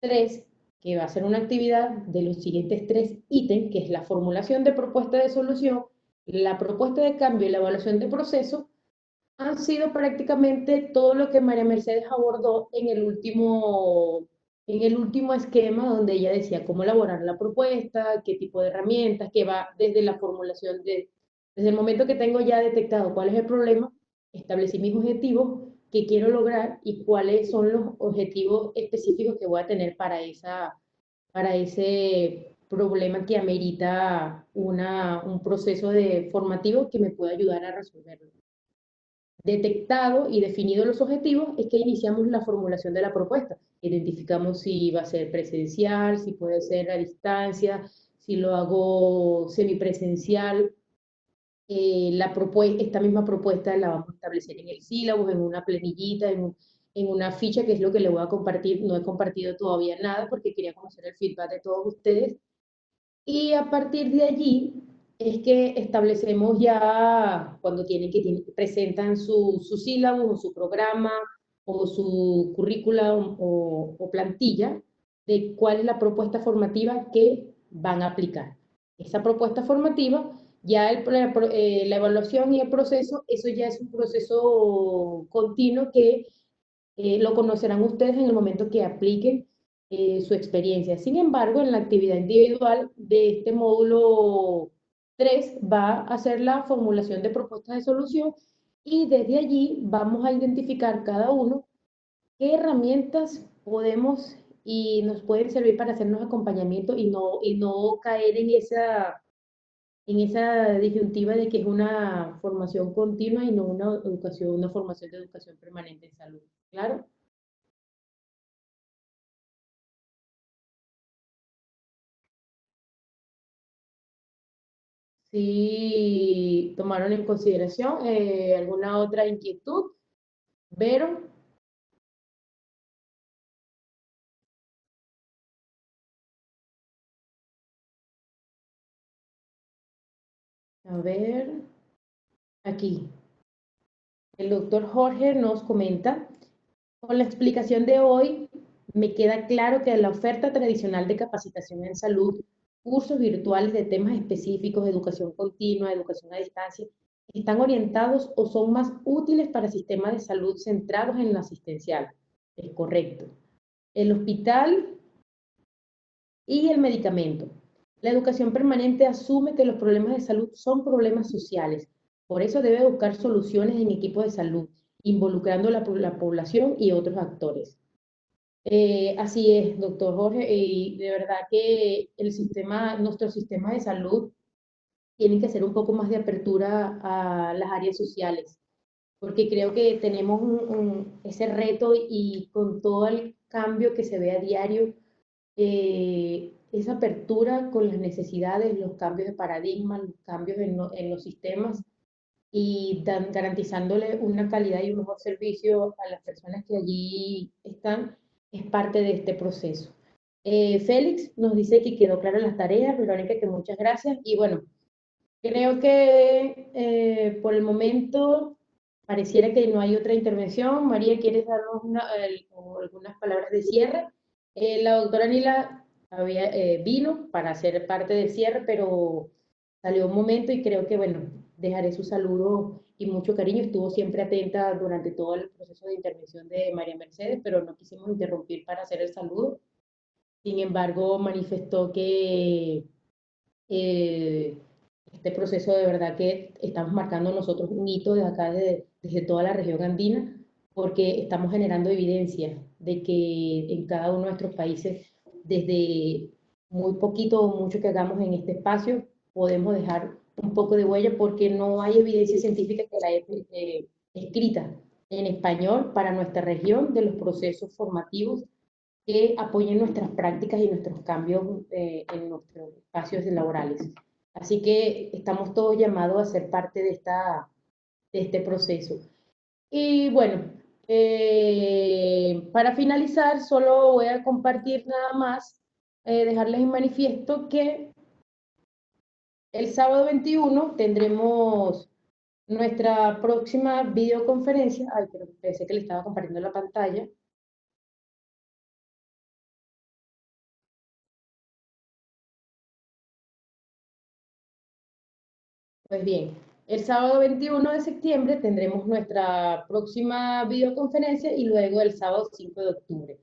3, que va a ser una actividad de los siguientes 3 ítems, que es la formulación de propuesta de solución, la propuesta de cambio y la evaluación de proceso, han sido prácticamente todo lo que María Mercedes abordó en el último esquema, donde ella decía cómo elaborar la propuesta, qué tipo de herramientas, que va desde la formulación desde el momento que tengo ya detectado cuál es el problema, establecí mis objetivos, qué quiero lograr y cuáles son los objetivos específicos que voy a tener para ese problema que amerita un proceso formativo que me pueda ayudar a resolverlo. Detectado y definido los objetivos, es que iniciamos la formulación de la propuesta. Identificamos si va a ser presencial, si puede ser a distancia, si lo hago semipresencial. Esta misma propuesta la vamos a establecer en el sílabo, en una planillita, en una ficha, que es lo que le voy a compartir. No he compartido todavía nada porque quería conocer el feedback de todos ustedes. Y a partir de allí es que establecemos ya cuando presentan su sílabo o su programa o su currícula o plantilla de cuál es la propuesta formativa que van a aplicar. Esa propuesta formativa, ya la evaluación y el proceso, eso ya es un proceso continuo que lo conocerán ustedes en el momento que apliquen su experiencia. Sin embargo, en la actividad individual de este módulo 3 va a hacer la formulación de propuestas de solución y desde allí vamos a identificar cada uno qué herramientas podemos y nos pueden servir para hacernos acompañamiento y no caer en esa disyuntiva de que es una formación continua y no una formación de educación permanente en salud. ¿Claro? Sí, tomaron en consideración alguna otra inquietud, Vero. A ver, aquí. El doctor Jorge nos comenta, con la explicación de hoy, me queda claro que la oferta tradicional de capacitación en salud, cursos virtuales de temas específicos, educación continua, educación a distancia, están orientados o son más útiles para sistemas de salud centrados en lo asistencial. Es correcto. El hospital y el medicamento. La educación permanente asume que los problemas de salud son problemas sociales. Por eso debe buscar soluciones en equipos de salud, involucrando la población y otros actores. Así es, doctor Jorge, y de verdad que nuestro sistema de salud tiene que hacer un poco más de apertura a las áreas sociales, porque creo que tenemos ese reto y con todo el cambio que se ve a diario, esa apertura con las necesidades, los cambios de paradigma, los cambios en los sistemas y garantizándole una calidad y un mejor servicio a las personas que allí están, es parte de este proceso. Félix nos dice que quedó claro las tareas, Verónica, que muchas gracias. Y bueno, creo que por el momento pareciera que no hay otra intervención. María, ¿quieres darnos algunas palabras de cierre? La doctora Nila vino para ser parte del cierre, pero salió un momento y creo que, bueno, dejaré su saludo y mucho cariño. Estuvo siempre atenta durante todo el proceso de intervención de María Mercedes, pero no quisimos interrumpir para hacer el saludo. Sin embargo, manifestó que eh, este proceso de verdad que estamos marcando nosotros un hito desde acá, desde toda la región andina, porque estamos generando evidencia de que en cada uno de nuestros países, desde muy poquito o mucho que hagamos en este espacio, podemos dejar un poco de huella porque no hay evidencia científica que la escrita en español para nuestra región de los procesos formativos que apoyen nuestras prácticas y nuestros cambios en nuestros espacios laborales. Así que estamos todos llamados a ser parte de este proceso. Y bueno, para finalizar, solo voy a compartir nada más, dejarles en manifiesto que el sábado 21 tendremos nuestra próxima videoconferencia. Ay, pero pensé que le estaba compartiendo la pantalla. Pues bien, el sábado 21 de septiembre tendremos nuestra próxima videoconferencia y luego el sábado 5 de octubre.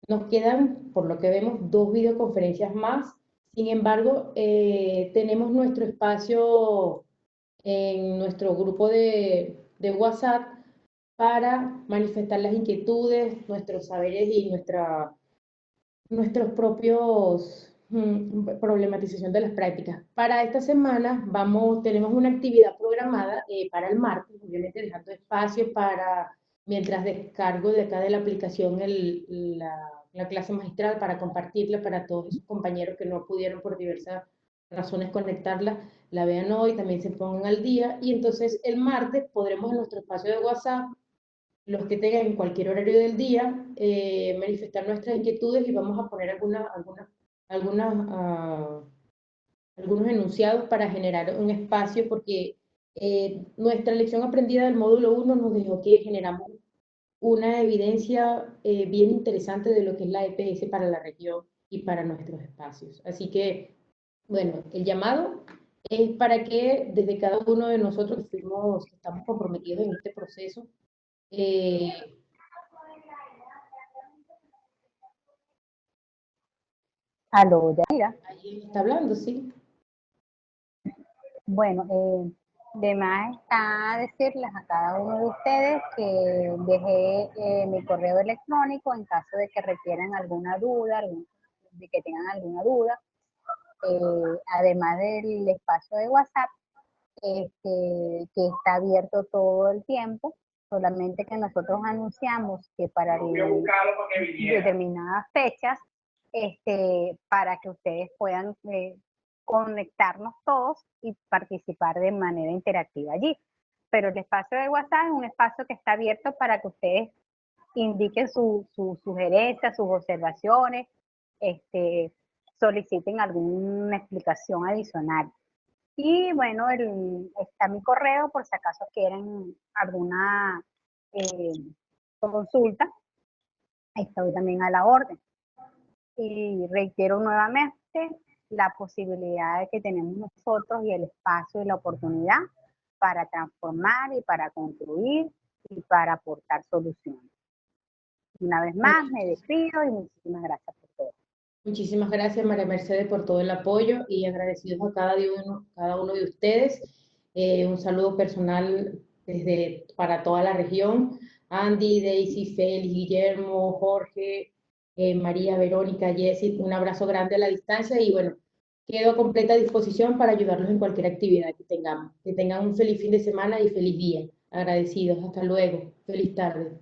Nos quedan, por lo que vemos, dos videoconferencias más. Sin embargo, tenemos nuestro espacio en nuestro grupo de WhatsApp para manifestar las inquietudes, nuestros saberes y nuestros propios problematización de las prácticas. Para esta semana tenemos una actividad programada para el martes, obviamente dejando espacio para, mientras descargo de acá de la aplicación la clase magistral para compartirla para todos esos compañeros que no pudieron por diversas razones conectarla, la vean hoy, también se pongan al día y entonces el martes podremos en nuestro espacio de WhatsApp los que tengan en cualquier horario del día, manifestar nuestras inquietudes y vamos a poner algunos enunciados para generar un espacio porque nuestra lección aprendida del módulo 1 nos dejó que generamos una evidencia bien interesante de lo que es la EPS para la región y para nuestros espacios. Así que, bueno, el llamado es para que desde cada uno de nosotros que estamos comprometidos en este proceso, eh, Aló, Yaira. alguien está hablando, ¿sí? Bueno, de más está decirles a cada uno de ustedes que dejé mi correo electrónico en caso de que requieran alguna duda, de que tengan alguna duda. además del espacio de WhatsApp, que está abierto todo el tiempo, solamente que nosotros anunciamos que para determinadas fechas, para que ustedes puedan conectarnos todos y participar de manera interactiva allí. Pero el espacio de WhatsApp es un espacio que está abierto para que ustedes indiquen sus sugerencias, sus observaciones, soliciten alguna explicación adicional. Y bueno, está mi correo por si acaso quieren alguna consulta. Estoy también a la orden. Y reitero nuevamente la posibilidad de que tenemos nosotros y el espacio y la oportunidad para transformar y para construir y para aportar soluciones. Una vez más, me despido y muchísimas gracias por todo. Muchísimas gracias, María Mercedes, por todo el apoyo y agradecidos a cada uno de ustedes. Un saludo personal para toda la región. Andy, Daisy, Félix, Guillermo, Jorge, María, Verónica, Jessie, un abrazo grande a la distancia y bueno, quedo a completa disposición para ayudarlos en cualquier actividad que tengamos. Que tengan un feliz fin de semana y feliz día. Agradecidos. Hasta luego. Feliz tarde.